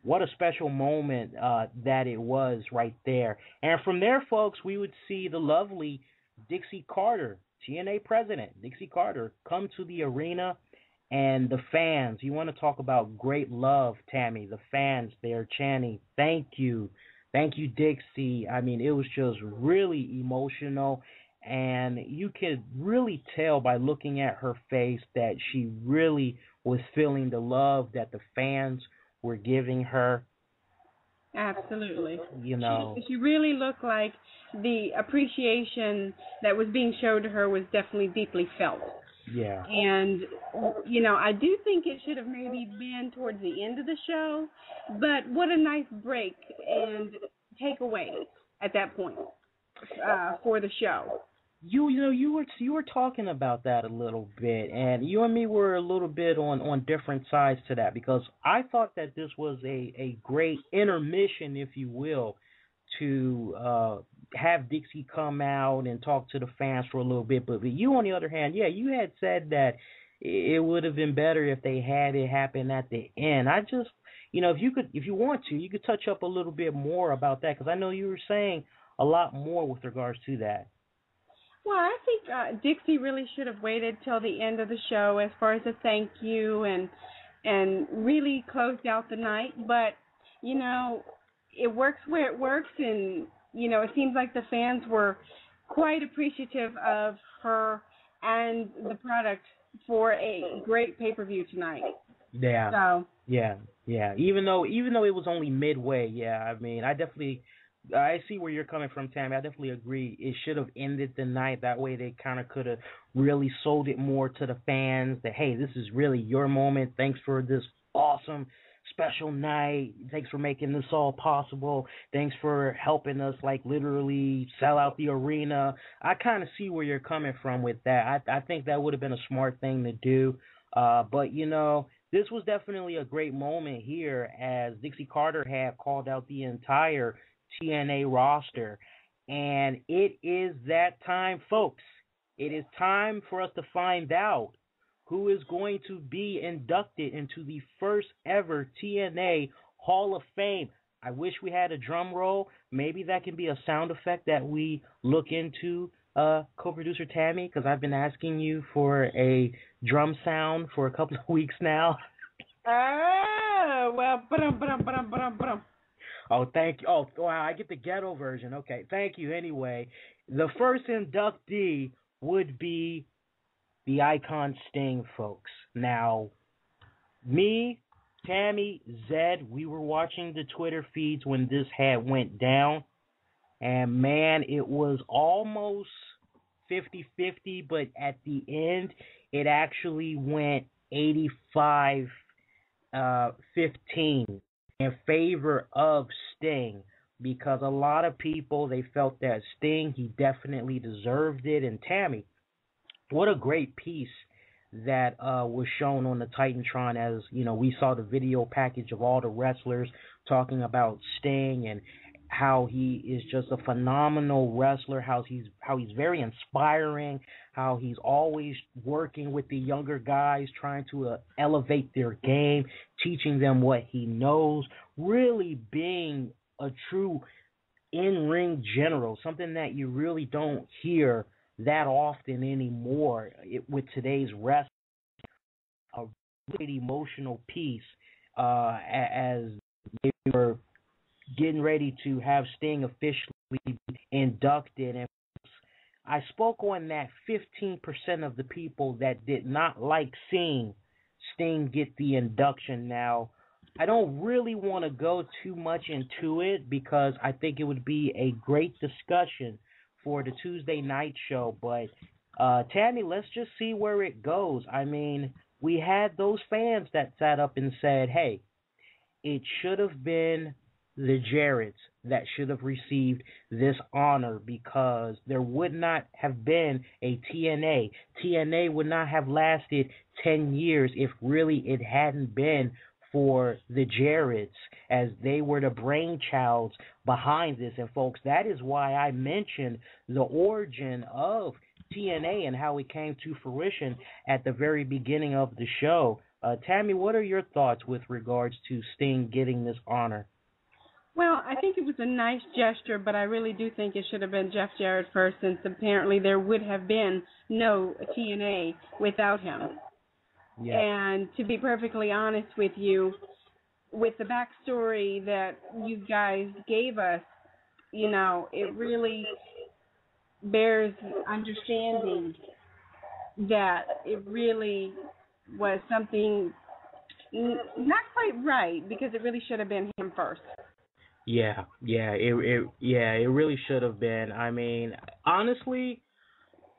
what a special moment that it was right there. And from there, folks, we would see the lovely Dixie Carter, TNA president, Dixie Carter, come to the arena, and the fans, you want to talk about great love, Tammy, the fans, they're chanting, thank you, Dixie. I mean, it was just really emotional, and you could really tell by looking at her face that she really was feeling the love that the fans were giving her. Absolutely. You know, she really looked like the appreciation that was being shown to her was definitely deeply felt. Yeah. And, you know, I do think it should have maybe been towards the end of the show, but what a nice break and takeaway at that point for the show. You were talking about that a little bit, and you and me were a little bit on different sides to that, because I thought that this was a great intermission, if you will, to have Dixie come out and talk to the fans for a little bit. But you, on the other hand, yeah, you had said that it would have been better if they had it happen at the end. I just if you want to, you could touch up a little bit more about that, because I know you were saying a lot more with regards to that. Well, I think Dixie really should have waited till the end of the show as far as a thank you and really closed out the night. But, it works where it works, and, it seems like the fans were quite appreciative of her and the product for a great pay-per-view tonight. Yeah. So. Yeah. Even though it was only midway, I mean, I see where you're coming from, Tammy. I definitely agree. It should have ended the night. That way they kind of could have really sold it more to the fans that, hey, this is really your moment. Thanks for this awesome special night. Thanks for making this all possible. Thanks for helping us, like, literally sell out the arena. I kind of see where you're coming from with that. I think that would have been a smart thing to do. But, this was definitely a great moment here, as Dixie Carter had called out the entire TNA roster, and it is that time, folks. It is time for us to find out who is going to be inducted into the first ever TNA Hall of Fame. I wish we had a drum roll. Maybe that can be a sound effect that we look into, co-producer Tammy, because I've been asking you for a drum sound for a couple of weeks now. Oh, well, ba-dum. Oh, thank you. Oh, wow, I get the ghetto version. Okay, thank you. Anyway, the first inductee would be the Icon Sting, folks. Now, me, Tammy, Zed, we were watching the Twitter feeds when this had went down, and, man, it was almost 50-50, but at the end, it actually went 85-15. In favor of Sting, because a lot of people, they felt that Sting, he definitely deserved it. And Tammy, what a great piece that was shown on the Titantron, as we saw the video package of all the wrestlers talking about Sting and how he is just a phenomenal wrestler, how he's very inspiring, how he's always working with the younger guys, trying to elevate their game, teaching them what he knows, really being a true in-ring general, something that you really don't hear that often anymore with today's wrestling. A really emotional piece as they were getting ready to have Sting officially inducted. And I spoke on that 15% of the people that did not like seeing Sting get the induction. Now, I don't really want to go too much into it, because I think it would be a great discussion for the Tuesday night show. But, Tammy, let's just see where it goes. I mean, we had those fans that sat up and said, hey, it should have been the Garetts that should have received this honor, because there would not have been a TNA. TNA would not have lasted 10 years if really it hadn't been for the Garetts, as they were the brainchilds behind this. And folks, that is why I mentioned the origin of TNA and how it came to fruition at the very beginning of the show. Tammy, what are your thoughts with regards to Sting getting this honor? Well, I think it was a nice gesture, but I really do think it should have been Jeff Jarrett first, since apparently there would have been no TNA without him. Yeah. And to be perfectly honest with you, with the backstory that you guys gave us, it really bears understanding that it really was something not quite right, because it really should have been him first. Yeah, it really should have been. I mean, honestly,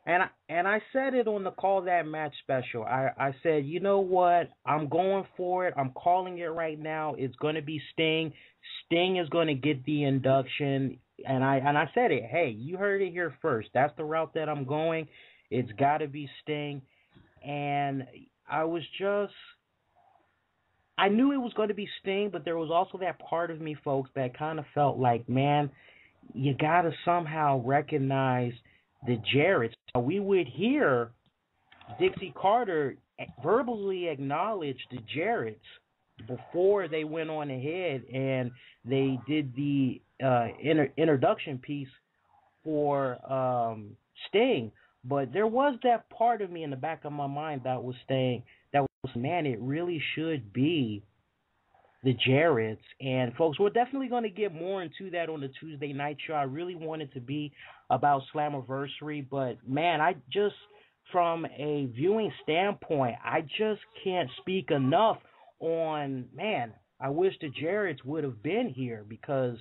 and I said it on the Call That Match special. I said, you know what? I'm going for it. I'm calling it right now. It's going to be Sting. Sting is going to get the induction. And I said it. Hey, you heard it here first. That's the route that I'm going. It's got to be Sting. And I knew it was going to be Sting, but there was also that part of me, folks, that kind of felt like, man, you got to somehow recognize the Garetts. We would hear Dixie Carter verbally acknowledge the Garetts before they went on ahead and they did the introduction piece for Sting. But there was that part of me in the back of my mind that was saying, man, it really should be the Garetts. And folks, we're definitely going to get more into that on the Tuesday night show. I really want it to be about Slammiversary, but man, I just, from a viewing standpoint, I just can't speak enough on, man, I wish the Garetts would have been here because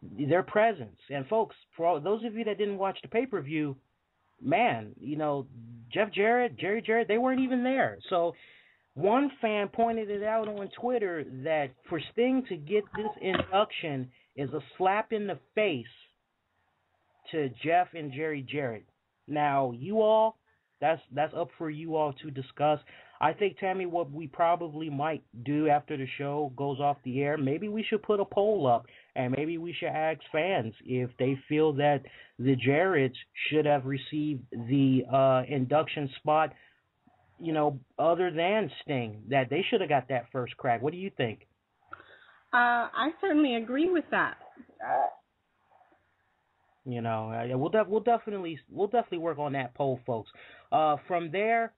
their presence. And folks, for all those of you that didn't watch the pay-per-view, man, you know, Jeff Jarrett, Jerry Jarrett, they weren't even there. So one fan pointed it out on Twitter that for Sting to get this induction is a slap in the face to Jeff and Jerry Jarrett. Now, you all, that's up for you all to discuss. I think, Tammy, what we probably might do after the show goes off the air, maybe we should put a poll up, and maybe we should ask fans if they feel that the Garetts should have received the induction spot, you know, other than Sting, that they should have got that first crack. What do you think? I certainly agree with that. You know, we'll definitely work on that poll, folks. From there,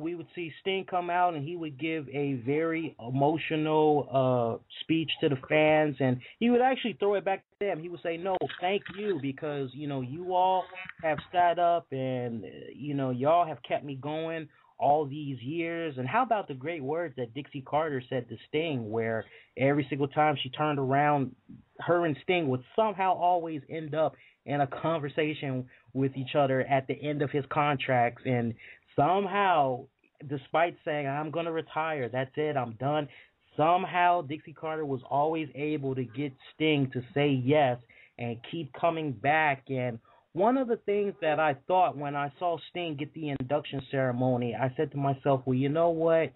we would see Sting come out and he would give a very emotional speech to the fans, and he would actually throw it back to them. He would say, "No, thank you, because you know you all have sat up and you know y'all have kept me going all these years." And how about the great words that Dixie Carter said to Sting, where every single time she turned around, her and Sting would somehow always end up in a conversation with each other at the end of his contracts. And somehow, despite saying, "I'm going to retire, that's it, I'm done," somehow Dixie Carter was always able to get Sting to say yes and keep coming back. And one of the things that I thought when I saw Sting get the induction ceremony, I said to myself, well, you know what?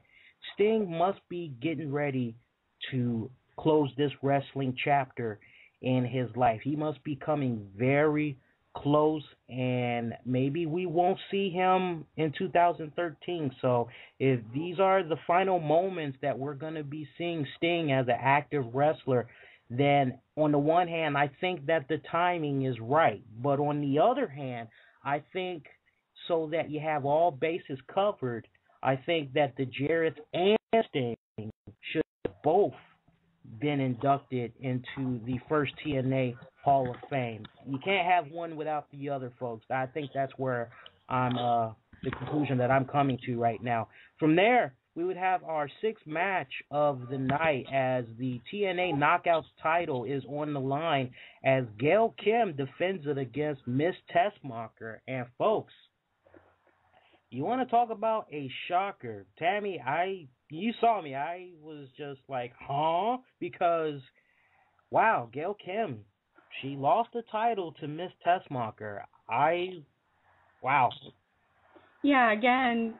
Sting must be getting ready to close this wrestling chapter in his life. He must be coming very close, and maybe we won't see him in 2013. So if these are the final moments that we're going to be seeing Sting as an active wrestler, then on the one hand, I think that the timing is right. But on the other hand, I think so that you have all bases covered, I think that the Garetts and Sting should have both been inducted into the first TNA Hall of Fame. You can't have one without the other, folks. I think that's where I'm the conclusion that I'm coming to right now. From there, we would have our sixth match of the night as the TNA Knockouts title is on the line as Gail Kim defends it against Miss TessMacher. And folks, you want to talk about a shocker. Tammy, you saw me. I was just like, huh? Because, wow, Gail Kim, she lost the title to Miss TessMacher. Wow. Yeah, again,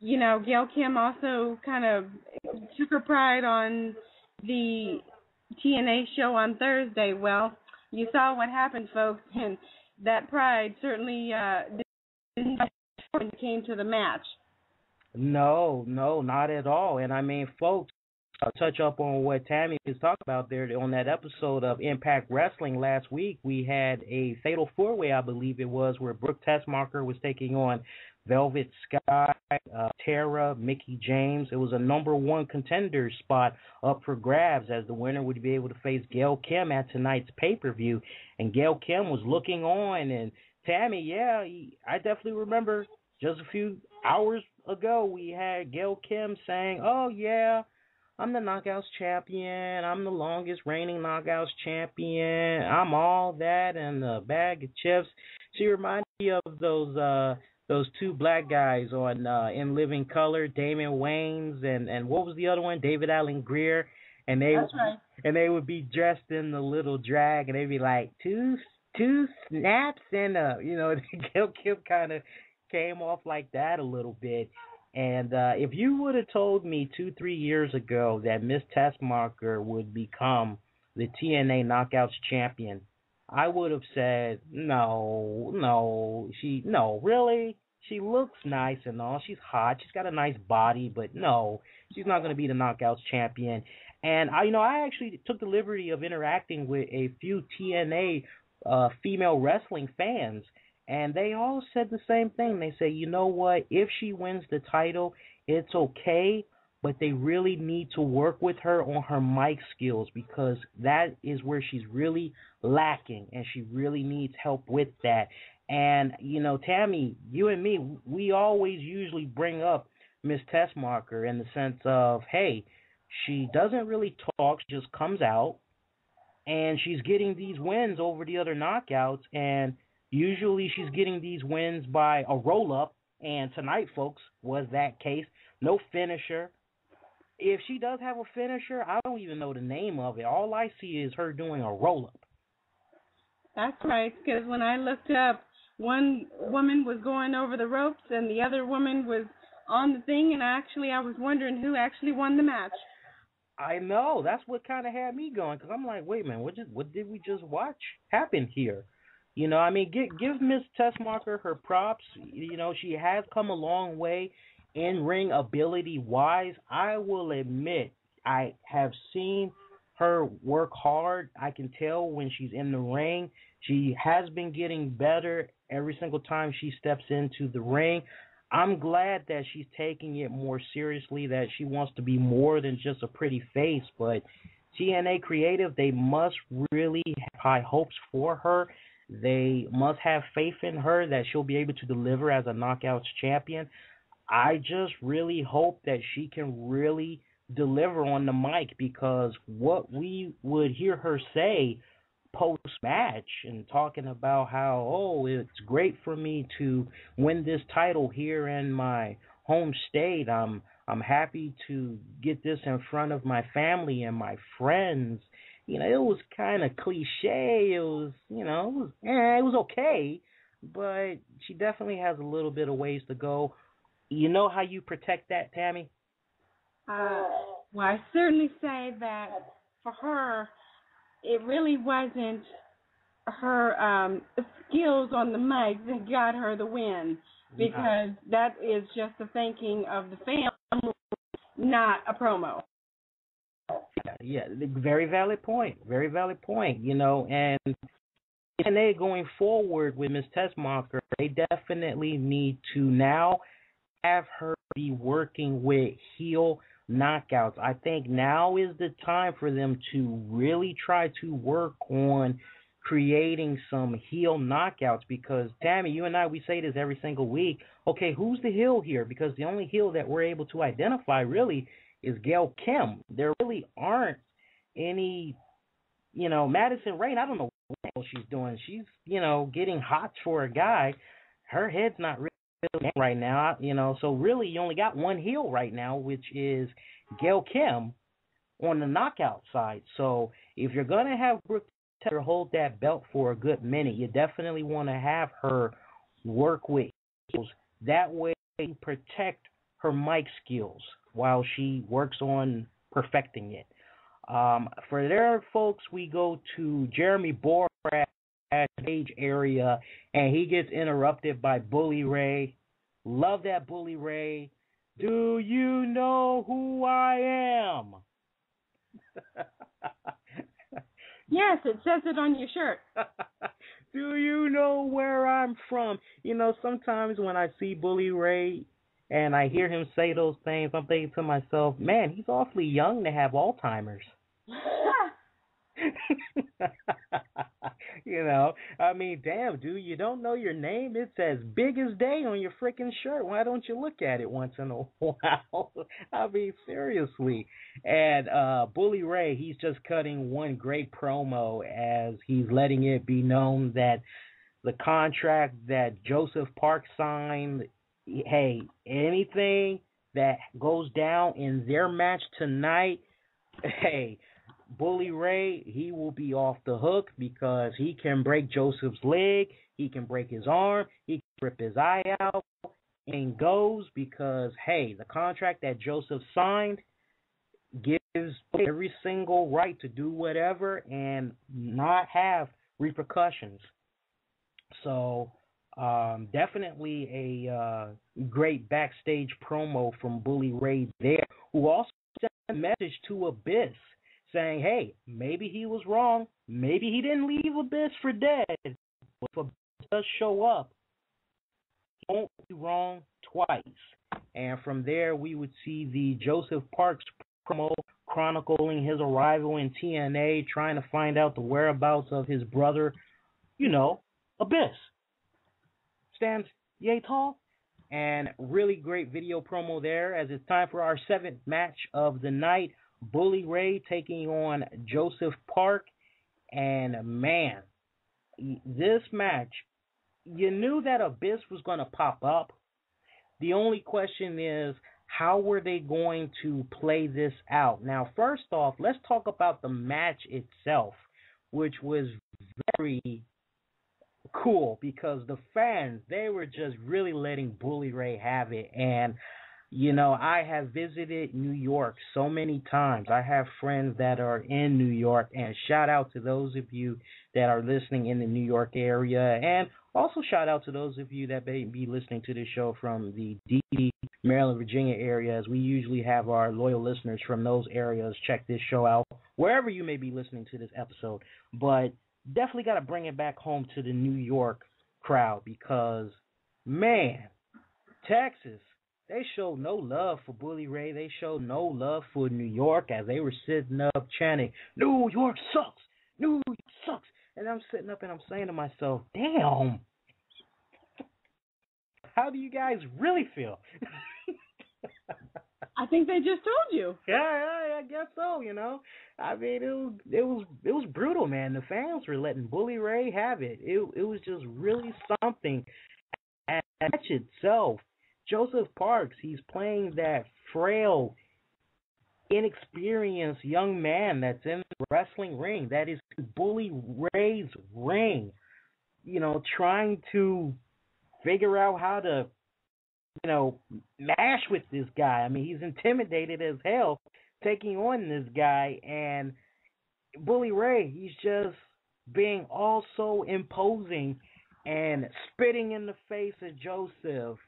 you know, Gail Kim also kind of took her pride on the TNA show on Thursday. Well, you saw what happened, folks, and that pride certainly didn't when it came to the match. No, not at all. And I mean, folks, I'll touch up on what Tammy was talking about there on that episode of Impact Wrestling last week. We had a fatal four-way, I believe it was, where Brooke TessMacher was taking on Velvet Sky, Tara, Mickie James. It was a number one contender spot up for grabs, as the winner would be able to face Gail Kim at tonight's pay-per-view. And Gail Kim was looking on. And Tammy, yeah, I definitely remember just a few hours ago we had Gail Kim saying, "Oh, yeah, I'm the Knockouts champion. I'm the longest reigning Knockouts champion. I'm all that and a bag of chips." She reminded me of those two black guys on In Living Color, Damon Wayans and what was the other one? David Allen Greer. And That's right. And they would be dressed in the little drag, and they'd be like two snaps and Gail Kim kind of came off like that a little bit. And if you would have told me 2-3 years ago that Miss TessMacher would become the TNA Knockouts champion, I would have said, no, really? she looks nice and all. She's hot. She's got a nice body, but no, she's not going to be the Knockouts champion. And I actually took the liberty of interacting with a few TNA female wrestling fans, and they all said the same thing. They say, you know what? If she wins the title, it's okay, but they really need to work with her on her mic skills because that is where she's really lacking, and she really needs help with that. And, Tammy, you and me, we always usually bring up Miss TessMacher in the sense of, hey, she doesn't really talk, she just comes out, and she's getting these wins over the other knockouts, and usually she's getting these wins by a roll-up, and tonight, folks, was that case. No finisher. If she does have a finisher, I don't even know the name of it. All I see is her doing a roll-up. That's right, because when I looked up, one woman was going over the ropes and the other woman was on the thing, and I was wondering who actually won the match. I know. That's what kind of had me going, because I'm like, wait a minute, what did we just watch happen here? Give Miss TessMacher her props. She has come a long way in-ring ability-wise. I will admit, I have seen her work hard. I can tell when she's in the ring. She has been getting better every single time she steps into the ring. I'm glad that she's taking it more seriously, that she wants to be more than just a pretty face. But TNA Creative, they must really have high hopes for her. They must have faith in her that she'll be able to deliver as a Knockouts champion. I just really hope that she can really deliver on the mic, because what we would hear her say post-match and talking about how, it's great for me to win this title here in my home state. I'm happy to get this in front of my family and my friends. It was kind of cliche. It was, it was okay, but she definitely has a little bit of ways to go. You know how you protect that, Tammy? Well, I certainly say that for her, it really wasn't her skills on the mic that got her the win, because that is just the thinking of the family, not a promo. Yeah, very valid point. Very valid point. And they going forward with Miss TessMacher, they definitely need to now have her be working with heel knockouts. I think now is the time for them to really try to work on creating some heel knockouts, because, Tammy, you and I, we say this every single week. Okay, who's the heel here? Because the only heel that we're able to identify really is Gail Kim. There really aren't any, Madison Rain, I don't know what she's doing. She's, getting hot for a guy. Her head's not really right now, so really you only got one heel right now, which is Gail Kim on the knockout side. So if you're going to have Brooke Taylor hold that belt for a good minute, you definitely want to have her work with heels. That way you protect her mic skills while she works on perfecting it. For their folks, we go to Jeremy Borat at stage area, and he gets interrupted by Bully Ray. Love that, Bully Ray. Do you know who I am? Yes, it says it on your shirt. Do you know where I'm from? Sometimes when I see Bully Ray and I hear him say those things, I'm thinking to myself, man, he's awfully young to have Alzheimer's. Damn, dude, you don't know your name? It's as big as day on your freaking shirt. Why don't you look at it once in a while? Seriously. And Bully Ray, he's just cutting one great promo as he's letting it be known that the contract that Joseph Park signed, hey, anything that goes down in their match tonight, hey, Bully Ray, he will be off the hook, because he can break Joseph's leg, he can break his arm, he can rip his eye out, and goes, because, hey, the contract that Joseph signed gives every single right to do whatever and not have repercussions. So Definitely a great backstage promo from Bully Ray there, who also sent a message to Abyss saying, hey, maybe he was wrong. Maybe he didn't leave Abyss for dead. But if Abyss does show up, he won't be wrong twice. And from there, we would see the Joseph Parks promo chronicling his arrival in TNA, trying to find out the whereabouts of his brother, Abyss. Stands yay tall. And really great video promo there, as it's time for our 7th match of the night. Bully Ray taking on Joseph Park. And man, this match, you knew that Abyss was going to pop up. The only question is, how were they going to play this out? Now, first off, let's talk about the match itself, which was very cool because the fans, they were just really letting Bully Ray have it. And, I have visited New York so many times. I have friends that are in New York, and shout out to those of you that are listening in the New York area, and also shout out to those of you that may be listening to this show from the D.C., Maryland, Virginia area, as we usually have our loyal listeners from those areas check this show out, wherever you may be listening to this episode. But definitely got to bring it back home to the New York crowd because, man, Texas, they showed no love for Bully Ray. They showed no love for New York as they were sitting up chanting, New York sucks! New York sucks! And I'm sitting up and I'm saying to myself, damn, how do you guys really feel? I think they just told you. Yeah, I guess so, I mean, it was brutal, man. The fans were letting Bully Ray have it. It was just really something. And the match itself, Joseph Parks, he's playing that frail, inexperienced young man that's in the wrestling ring. That is Bully Ray's ring. Trying to figure out how to, mash with this guy. I mean, he's intimidated as hell taking on this guy. And Bully Ray, he's just being all so imposing and spitting in the face of Joseph,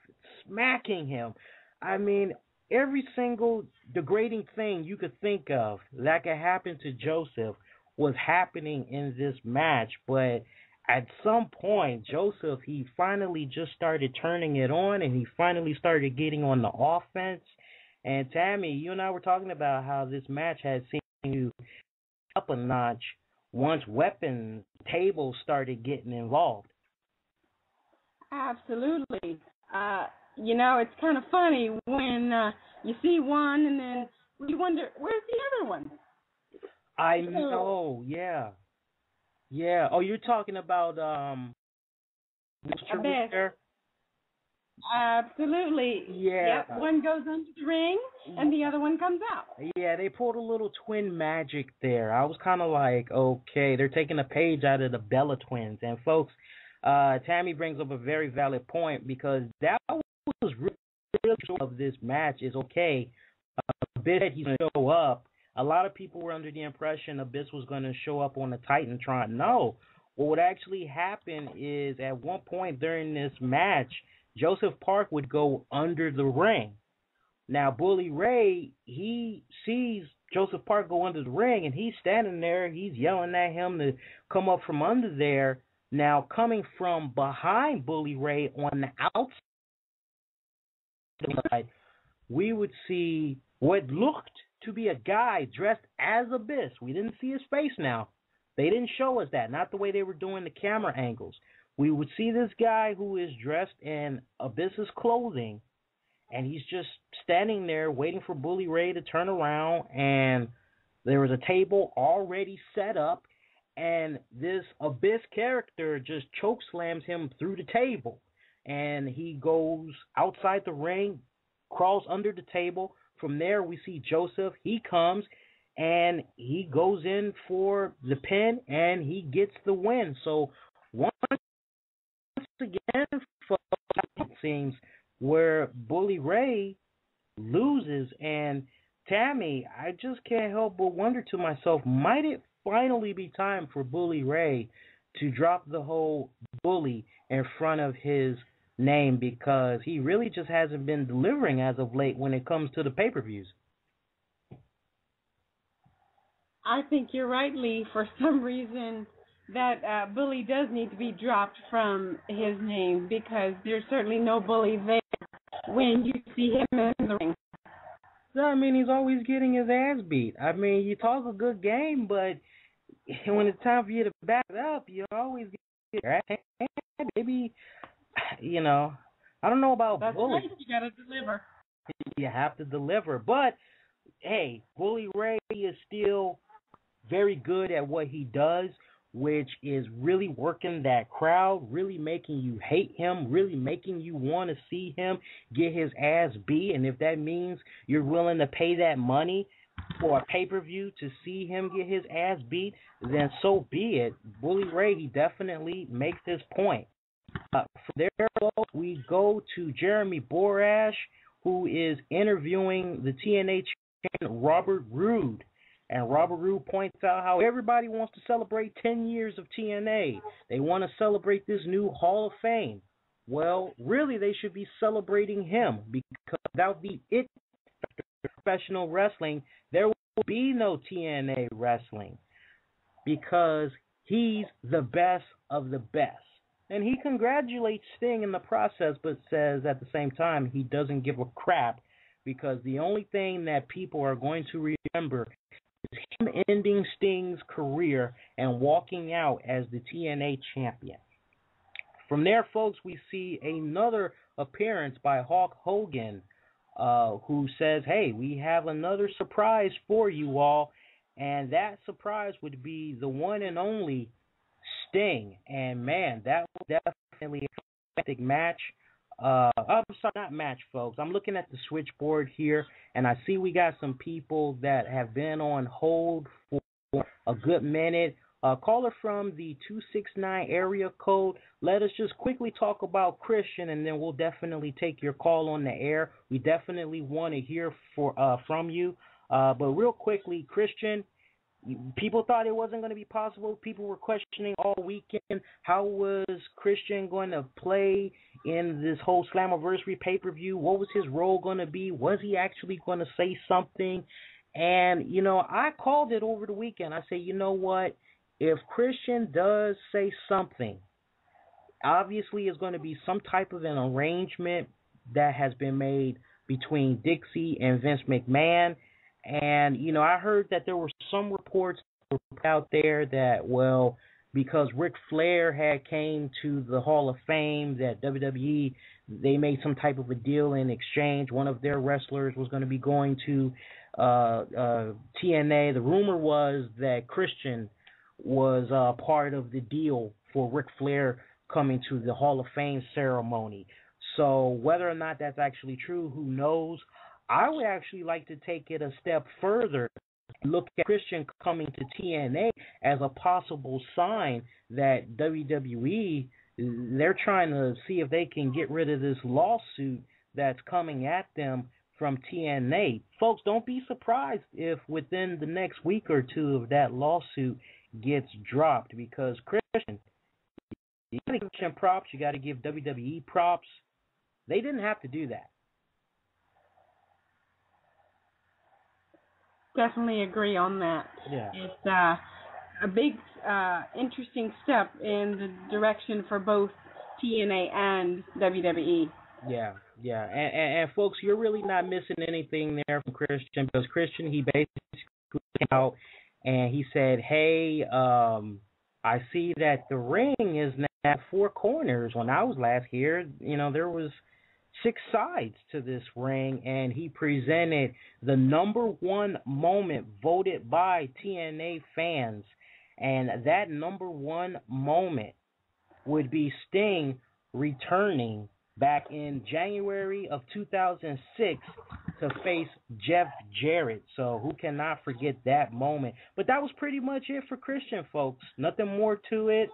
smacking him. I mean, every single degrading thing you could think of that could happen to Joseph was happening in this match. But at some point, Joseph, he finally just started turning it on, and he finally started getting on the offense. And Tammy, you and I were talking about how this match had seemed to up a notch once weapons tables started getting involved. Absolutely. It's kind of funny when you see one and then you wonder, where's the other one? I know, yeah. Yeah. Oh, you're talking about Abyss. Absolutely. Yeah. Yep. One goes under the ring and the other one comes out. Yeah, they pulled a little twin magic there. I was kind of like, okay, they're taking a page out of the Bella twins. And folks, Tammy brings up a very valid point because that was really of this match is okay. Abyss, he's going to show up. A lot of people were under the impression Abyss was going to show up on the Titantron. No. What would actually happen is at one point during this match, Joseph Park would go under the ring. Now, Bully Ray, he sees Joseph Park go under the ring, and he's standing there. He's yelling at him to come up from under there. Now, coming from behind Bully Ray on the outside, we would see what looked to be a guy dressed as Abyss. We didn't see his face now. They didn't show us that, not the way they were doing the camera angles. We would see this guy who is dressed in Abyss's clothing, and he's just standing there waiting for Bully Ray to turn around, and there was a table already set up, and this Abyss character just choke slams him through the table, and he goes outside the ring, crawls under the table. From there, we see Joseph. He comes, and he goes in for the pin, and he gets the win. So once again, it seems where Bully Ray loses, and Tammy, I just can't help but wonder to myself, might it finally be time for Bully Ray to drop the whole bully in front of his name because he really just hasn't been delivering as of late when it comes to the pay-per-views. I think you're right, Lee. For some reason, that bully does need to be dropped from his name because there's certainly no bully there when you see him in the ring. No, I mean, he's always getting his ass beat. I mean, you talk a good game, but when it's time for you to back it up, you always get right. Maybe, you know, I don't know about That's bully. right. You got to deliver. You have to deliver. But, hey, Bully Ray is still very good at what he does, which is really working that crowd, really making you hate him, really making you want to see him get his ass beat. And if that means you're willing to pay that money for a pay-per-view to see him get his ass beat, then so be it. Bully Ray, he definitely makes his point. From there, we go to Jeremy Borash, who is interviewing the TNA champion Robert Roode. And Robert Roode points out how everybody wants to celebrate 10 years of TNA. They want to celebrate this new Hall of Fame. Well, really, they should be celebrating him because without the it professional wrestling, there will be no TNA wrestling because he's the best of the best. And he congratulates Sting in the process, but says at the same time he doesn't give a crap because the only thing that people are going to remember is him ending Sting's career and walking out as the TNA champion. From there, folks, we see another appearance by Hulk Hogan, who says, hey, we have another surprise for you all, and that surprise would be the one and only Sting. And, man, that was definitely a fantastic match. I'm sorry, not match, folks. I'm looking at the switchboard here, and I see we got some people that have been on hold for a good minute. Caller from the 269 area code, let us just quickly talk about Christian, and then we'll definitely take your call on the air. We definitely want to hear from you. But real quickly, Christian, people thought it wasn't going to be possible. People were questioning all weekend how was Christian going to play in this whole Slammiversary pay-per-view. What was his role going to be? Was he actually going to say something? And, you know, I called it over the weekend. I said, you know what? If Christian does say something, obviously it's going to be some type of an arrangement that has been made between Dixie and Vince McMahon. And, you know, I heard that there were some reports out there that, well, because Ric Flair had came to the Hall of Fame, that WWE, they made some type of a deal in exchange. One of their wrestlers was going to be going to TNA. The rumor was that Christian was part of the deal for Ric Flair coming to the Hall of Fame ceremony. So whether or not that's actually true, who knows? I would actually like to take it a step further, look at Christian coming to TNA as a possible sign that WWE, they're trying to see if they can get rid of this lawsuit that's coming at them from TNA. Folks, don't be surprised if within the next week or two of that lawsuit gets dropped, because Christian, you got to give Christian props, you got to give WWE props. They didn't have to do that. Definitely agree on that. Yeah. It's a big, interesting step in the direction for both TNA and WWE. Yeah. And folks, you're really not missing anything there from Christian, because Christian, he basically came out and he said, hey, I see that the ring is now 4 corners. When I was last here, you know, there was 6 sides to this ring, and he presented the number 1 moment voted by TNA fans, and that number 1 moment would be Sting returning back in January of 2006 to face Jeff Jarrett. So who cannot forget that moment? But that was pretty much it for Christian, folks. Nothing more to it.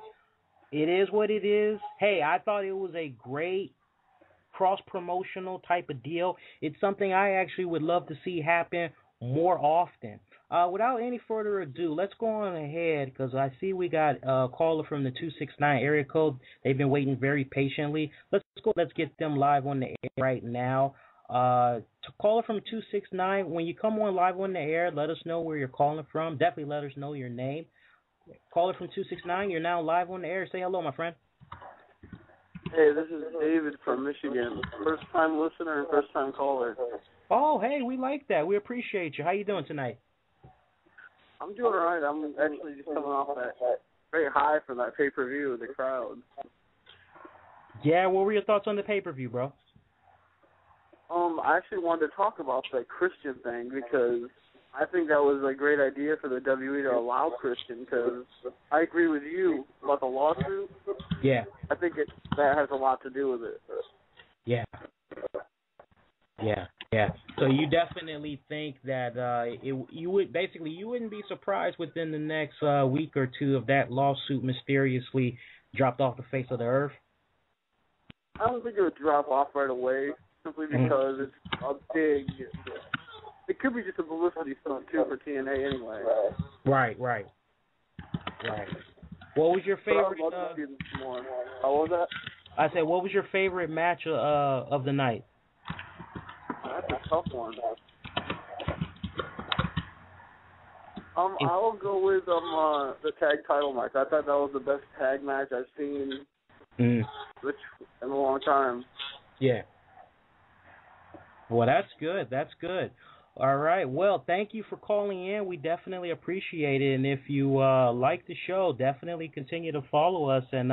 It is what it is. Hey, I thought it was a great cross-promotional type of deal. It's something I actually would love to see happen more often. Without any further ado, let's go on ahead because I see we got a caller from the 269 area code. They've been waiting very patiently. Let's go. Let's get them live on the air right now. To caller from 269, when you come on live on the air, let us know where you're calling from. Definitely let us know your name. Caller from 269, you're now live on the air. Say hello, my friend. Hey, this is David from Michigan. First-time listener and first-time caller. Oh, hey, we like that. We appreciate you. How you doing tonight? I'm doing all right. I'm actually just coming off that very high from that pay-per-view with the crowd. Yeah, what were your thoughts on the pay-per-view, bro? I actually wanted to talk about the Christian thing because I think that was a great idea for the WWE to allow Christian because I agree with you about the lawsuit. Yeah. I think that has a lot to do with it. Yeah. So you definitely think that you wouldn't be surprised within the next week or two if that lawsuit mysteriously dropped off the face of the earth? I don't think it would drop off right away simply because it's a big. It could be just a publicity stunt too for TNA anyway. Right. What was your favorite? I'd love to see this more. How was that? I said, what was your favorite match of the night? That's a tough one. I'll go with the tag title match. I thought that was the best tag match I've seen in a long time. Yeah. Well, that's good. All right. Well, thank you for calling in. We definitely appreciate it. And if you like the show, definitely continue to follow us and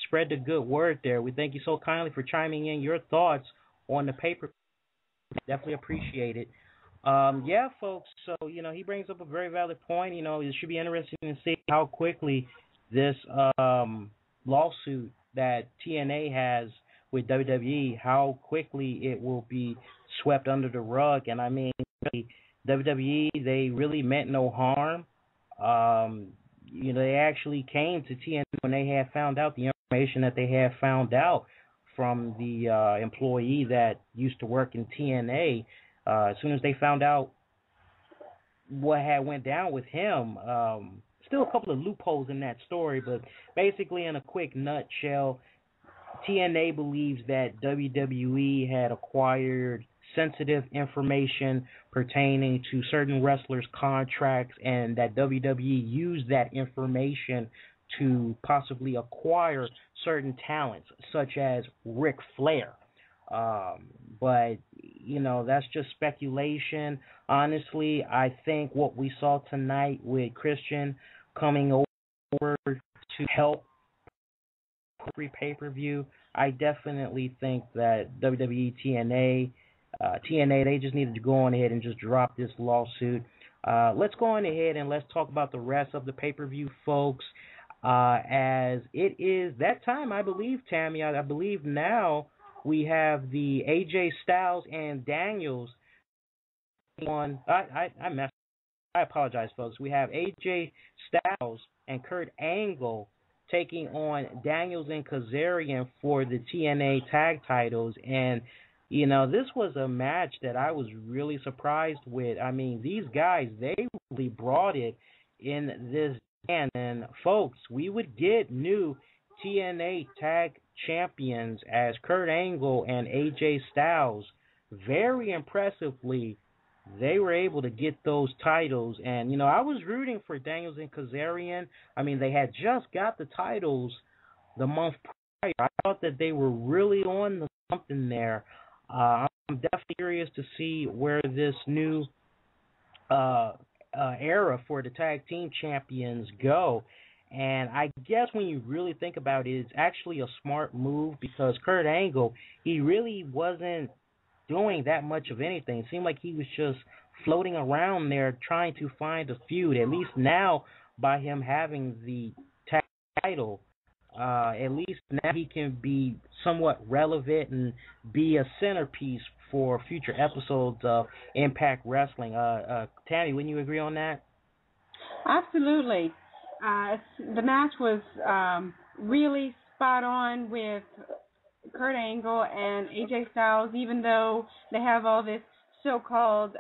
spread the good word there. We thank you so kindly for chiming in your thoughts on the paper. Definitely appreciate it. Yeah, folks. So, he brings up a very valid point. It should be interesting to see how quickly this lawsuit that TNA has with WWE, how quickly it will be swept under the rug. And I mean, WWE, they really meant no harm. They actually came to TNA when they had found out the information that they had found out from the employee that used to work in TNA. As soon as they found out what had went down with him, still a couple of loopholes in that story, but basically in a quick nutshell, TNA believes that WWE had acquired sensitive information pertaining to certain wrestlers' contracts and that WWE used that information to possibly acquire certain talents, such as Ric Flair. But, that's just speculation. Honestly, I think what we saw tonight with Christian coming over to help pay-per-view, I definitely think that WWE, TNA, they just needed to go on ahead and just drop this lawsuit. Let's go on ahead and let's talk about the rest of the pay-per-view, folks. As it is that time, I believe, Tammy, I believe now we have the AJ Styles and Daniels on. I messed. I apologize, folks. We have AJ Styles and Kurt Angle taking on Daniels and Kazarian for the TNA tag titles. And, this was a match that I was really surprised with. I mean, these guys, they really brought it in this. And, folks, we would get new TNA tag champions as Kurt Angle and AJ Styles. Very impressively, they were able to get those titles. And, I was rooting for Daniels and Kazarian. I mean, they had just got the titles the month prior. I thought that they were really on to something there. I'm definitely curious to see where this new era for the tag team champions go. And I guess when you really think about it, it's actually a smart move because Kurt Angle, he really wasn't doing that much of anything. It seemed like he was just floating around there trying to find a feud. At least now, by him having the tag title, at least now he can be somewhat relevant and be a centerpiece for future episodes of Impact Wrestling. Tammy, wouldn't you agree on that? Absolutely. The match was really spot on with Kurt Angle and AJ Styles, even though they have all this so-called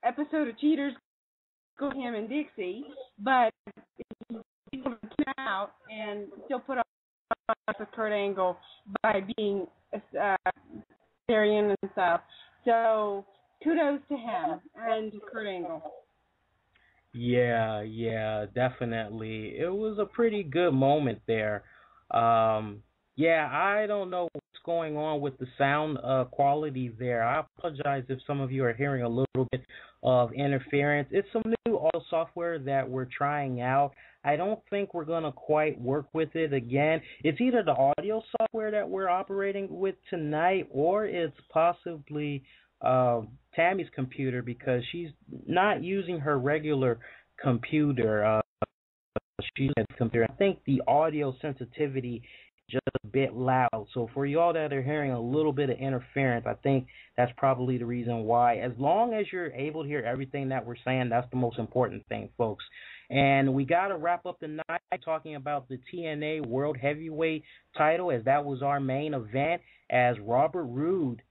episode of Cheaters go him and Dixie, but he came out and still put up with Kurt Angle by being Kazarian and stuff. So kudos to him and to Kurt Angle. Yeah, definitely. It was a pretty good moment there. I don't know what's going on with the sound quality there. I apologize if some of you are hearing a little bit of interference. It's some new audio software that we're trying out. I don't think we're going to quite work with it again. It's either the audio software that we're operating with tonight, or it's possibly Tammy's computer, because she's not using her regular computer. She's using a computer. I think the audio sensitivity is just a bit loud. So for y'all that are hearing a little bit of interference, I think that's probably the reason why. As long as you're able to hear everything that we're saying, that's the most important thing, folks. And we got to wrap up the night talking about the TNA World Heavyweight title, as that was our main event, as Robert Roode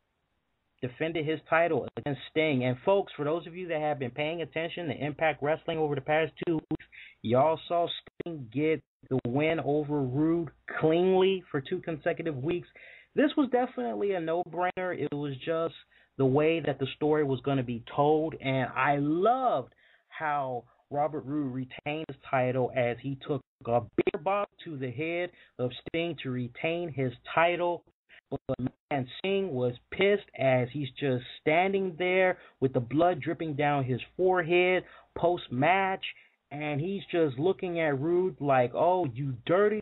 defended his title against Sting. And folks, for those of you that have been paying attention to Impact Wrestling over the past 2 weeks, y'all saw Sting get the win over Roode cleanly for 2 consecutive weeks. This was definitely a no-brainer. It was just the way that the story was going to be told, and I loved how Robert Roode retained his title, as he took a big bob to the head of Sting to retain his title. But man, Sting was pissed, as he's just standing there with the blood dripping down his forehead post-match, and he's just looking at Roode like, oh, you dirty,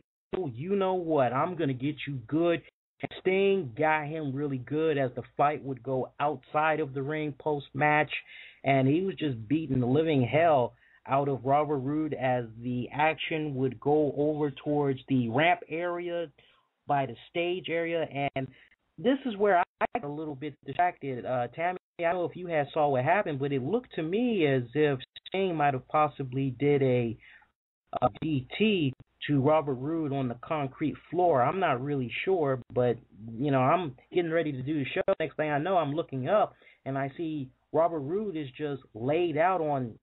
you know what, I'm going to get you good. And Sting got him really good as the fight would go outside of the ring post-match, and he was just beating the living hell out of Robert Roode as the action would go over towards the ramp area by the stage area. And this is where I got a little bit distracted. Tammy, I don't know if you had saw what happened, but it looked to me as if Sting might have possibly did a DT to Robert Roode on the concrete floor. I'm not really sure, but, you know, I'm getting ready to do the show. Next thing I know, I'm looking up, and I see Robert Roode is just laid out on.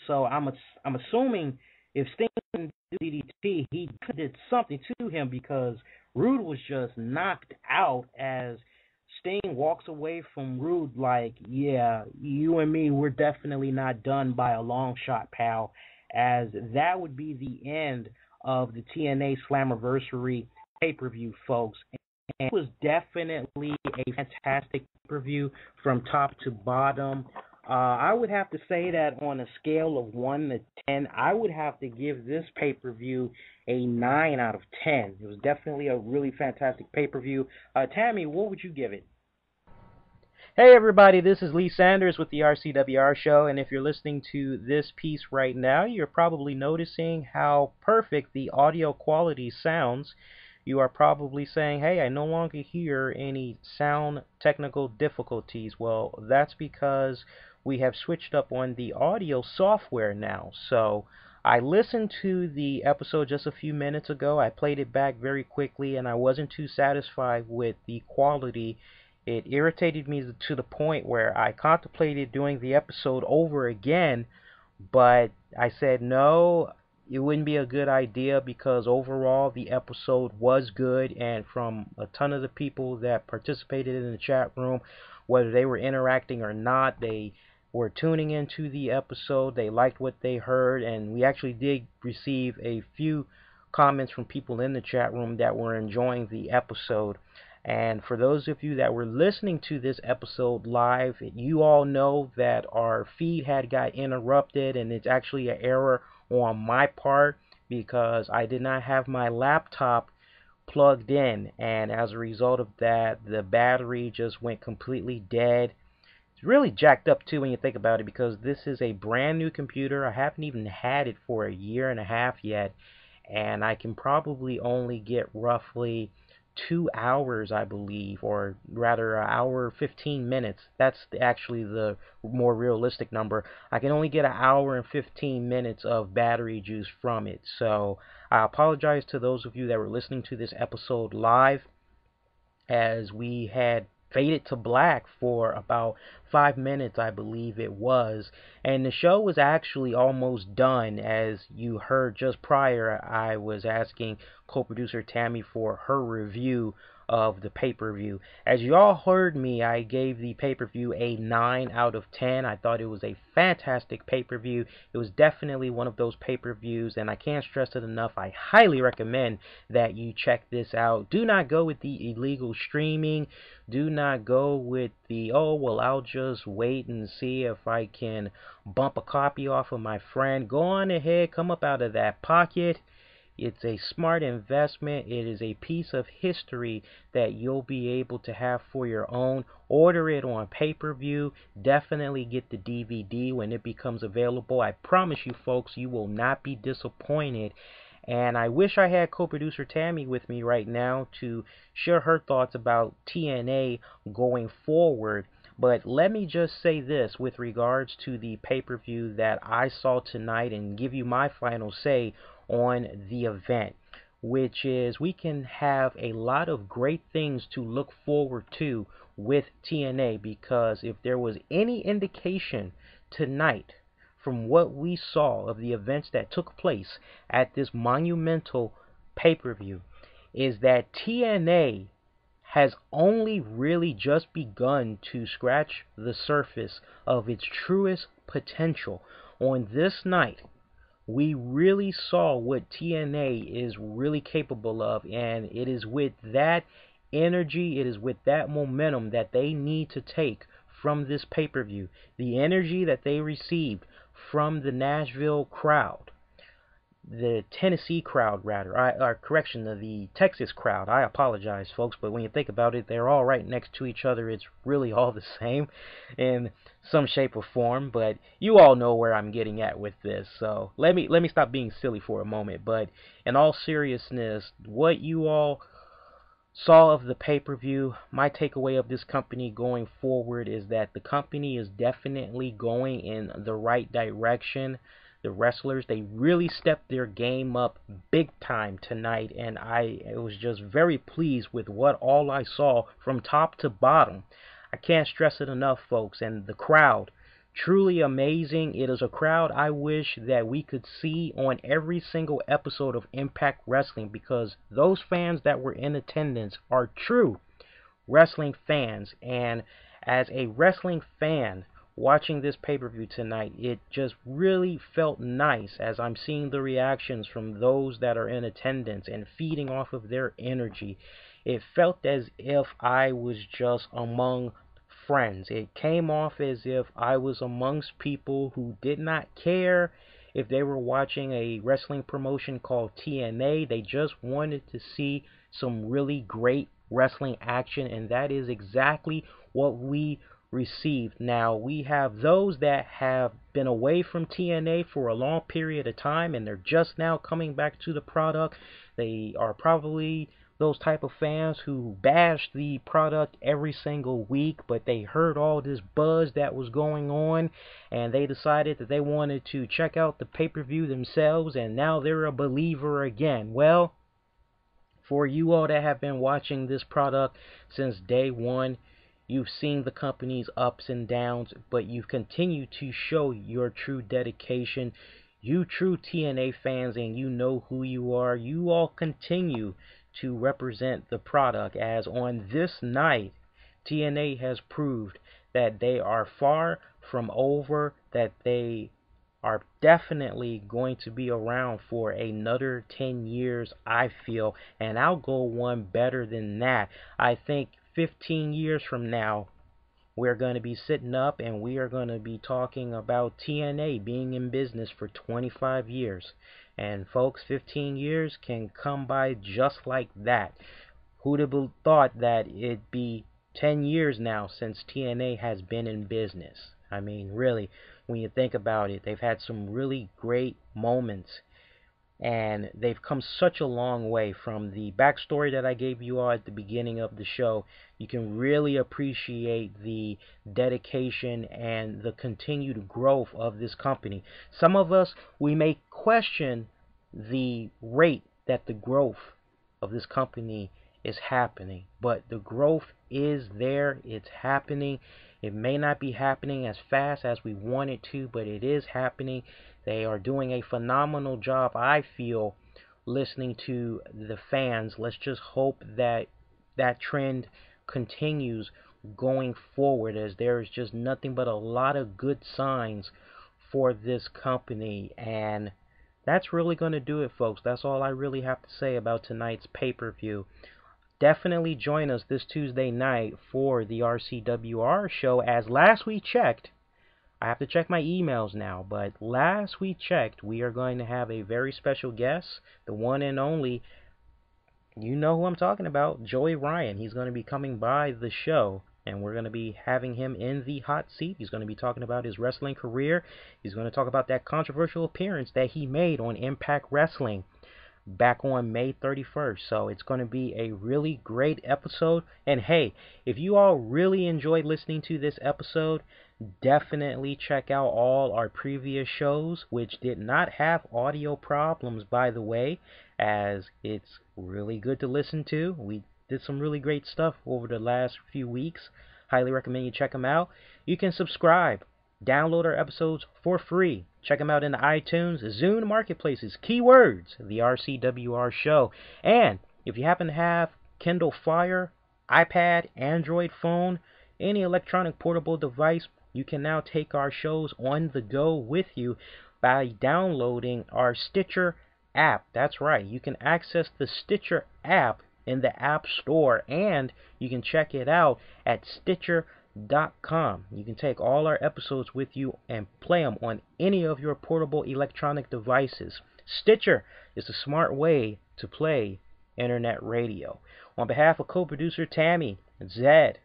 So I'm assuming if Sting didn't do DDT, he did something to him, because Roode was just knocked out as Sting walks away from Roode like, yeah, you and me, we're definitely not done by a long shot, pal, as that would be the end of the TNA Slammiversary pay-per-view, folks. And it was definitely a fantastic pay-per-view from top to bottom. I would have to say that on a scale of 1 to 10, I would have to give this pay-per-view a 9 out of 10. It was definitely a really fantastic pay-per-view. Tammy, what would you give it? Hey everybody, this is Lee Sanders with the RCWR show, and if you're listening to this piece right now, you're probably noticing how perfect the audio quality sounds. You are probably saying, hey, I no longer hear any sound technical difficulties. Well, that's because we have switched up on the audio software now. So I listened to the episode just a few minutes ago. I played it back very quickly, and I wasn't too satisfied with the quality. It irritated me to the point where I contemplated doing the episode over again, but I said no, it wouldn't be a good idea, because overall the episode was good, and from a ton of the people that participated in the chat room, whether they were interacting or not, they were tuning into the episode, they liked what they heard, and we actually did receive a few comments from people in the chat room that were enjoying the episode. And for those of you that were listening to this episode live, you all know that our feed had got interrupted, and it's actually an error on my part because I did not have my laptop plugged in, and as a result of that, the battery just went completely dead. It's really jacked up too when you think about it, because this is a brand new computer. I haven't even had it for a year and a half yet, and I can probably only get roughly 2 hours, I believe, or rather an hour 15 minutes. That's actually the more realistic number. I can only get an hour and 15 minutes of battery juice from it. So I apologize to those of you that were listening to this episode live, as we had faded to black for about 5 minutes, I believe it was. And the show was actually almost done. As you heard just prior, I was asking co-producer Tammy for her review of the pay-per-view. As you all heard me, I gave the pay-per-view a 9 out of 10. I thought it was a fantastic pay-per-view. It was definitely one of those pay-per-views, and I can't stress it enough. I highly recommend that you check this out. Do not go with the illegal streaming. Do not go with the, oh, well, I'll just wait and see if I can bump a copy off of my friend. Go on ahead, come up out of that pocket. It's a smart investment. It is a piece of history that you'll be able to have for your own. Order it on pay-per-view. Definitely get the DVD when it becomes available. I promise you, folks, you will not be disappointed. And I wish I had co-producer Tammy with me right now to share her thoughts about TNA going forward. But let me just say this with regards to the pay-per-view that I saw tonight and give you my final say on the event, which is we can have a lot of great things to look forward to with TNA, because if there was any indication tonight from what we saw of the events that took place at this monumental pay-per-view, is that TNA has only really just begun to scratch the surface of its truest potential. On this night, we really saw what TNA is really capable of, and it is with that energy, it is with that momentum that they need to take from this pay-per-view. The energy that they received from the Nashville crowd, the Tennessee crowd rather, the Texas crowd. I apologize, folks, but when you think about it, they're all right next to each other. It's really all the same in some shape or form, but you all know where I'm getting at with this. So let me stop being silly for a moment. But in all seriousness, what you all saw of the pay-per-view, my takeaway of this company going forward is that the company is definitely going in the right direction. The wrestlers, they really stepped their game up big time tonight, and I was just very pleased with what all I saw from top to bottom. I can't stress it enough, folks. And the crowd, truly amazing. It is a crowd I wish that we could see on every single episode of Impact Wrestling, because those fans that were in attendance are true wrestling fans. And as a wrestling fan, watching this pay-per-view tonight, it just really felt nice as I'm seeing the reactions from those that are in attendance and feeding off of their energy. It felt as if I was just among friends. It came off as if I was amongst people who did not care if they were watching a wrestling promotion called TNA. They just wanted to see some really great wrestling action, and that is exactly what we received. Now, we have those that have been away from TNA for a long period of time, and they're just now coming back to the product. They are probably those type of fans who bash the product every single week, but they heard all this buzz that was going on, and they decided that they wanted to check out the pay-per-view themselves, and now they're a believer again. Well, for you all that have been watching this product since day one, you've seen the company's ups and downs, but you've continued to show your true dedication. You true TNA fans, and you know who you are, you all continue to represent the product, as on this night, TNA has proved that they are far from over, that they are definitely going to be around for another 10 years, I feel, and I'll go one better than that. I think 15 years from now, we're going to be sitting up and we are going to be talking about TNA being in business for 25 years. And folks, 15 years can come by just like that. Who'd have thought that it'd be 10 years now since TNA has been in business? I mean, really, when you think about it, they've had some really great moments, and they've come such a long way. From the backstory that I gave you all at the beginning of the show, you can really appreciate the dedication and the continued growth of this company. Some of us, we may question the rate that the growth of this company is happening. But the growth is there. It's happening. It may not be happening as fast as we want it to, but it is happening. They are doing a phenomenal job, I feel, listening to the fans. Let's just hope that that trend continues going forward, as there is just nothing but a lot of good signs for this company. And that's really going to do it, folks. That's all I really have to say about tonight's pay-per-view. Definitely join us this Tuesday night for the RCWR show, as last we checked, I have to check my emails now, but last we checked, we are going to have a very special guest, the one and only, you know who I'm talking about, Joey Ryan. He's going to be coming by the show, and we're going to be having him in the hot seat. He's going to be talking about his wrestling career. He's going to talk about that controversial appearance that he made on Impact Wrestling back on May 31st. So it's going to be a really great episode. And hey, if you all really enjoyed listening to this episode, definitely check out all our previous shows, which did not have audio problems, by the way, as it's really good to listen to. We did some really great stuff over the last few weeks. Highly recommend you check them out. You can subscribe, download our episodes for free. Check them out in the iTunes, Zune marketplaces, keywords, the RCWR show. And if you happen to have Kindle Fire, iPad, Android phone, any electronic portable device, you can now take our shows on the go with you by downloading our Stitcher app. That's right, you can access the Stitcher app in the App Store, and you can check it out at Stitcher.com. You can take all our episodes with you and play them on any of your portable electronic devices. Stitcher is a smart way to play internet radio. On behalf of co-producer Tammy, Zed,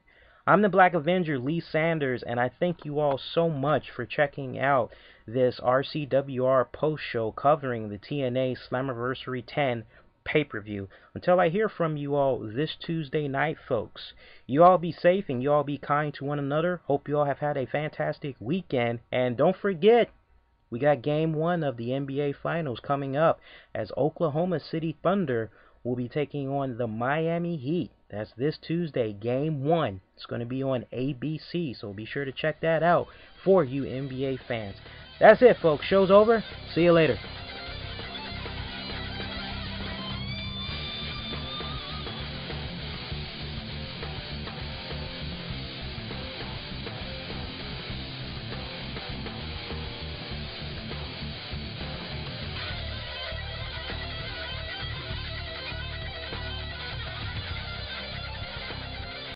I'm the Black Avenger, Lee Sanders, and I thank you all so much for checking out this RCWR post show covering the TNA Slammiversary 10 pay-per-view. Until I hear from you all this Tuesday night, folks, you all be safe and you all be kind to one another. Hope you all have had a fantastic weekend. And don't forget, we got Game 1 of the NBA Finals coming up, as Oklahoma City Thunder will be taking on the Miami Heat. That's this Tuesday, Game 1. It's going to be on ABC, so be sure to check that out for you NBA fans. That's it, folks. Show's over. See you later.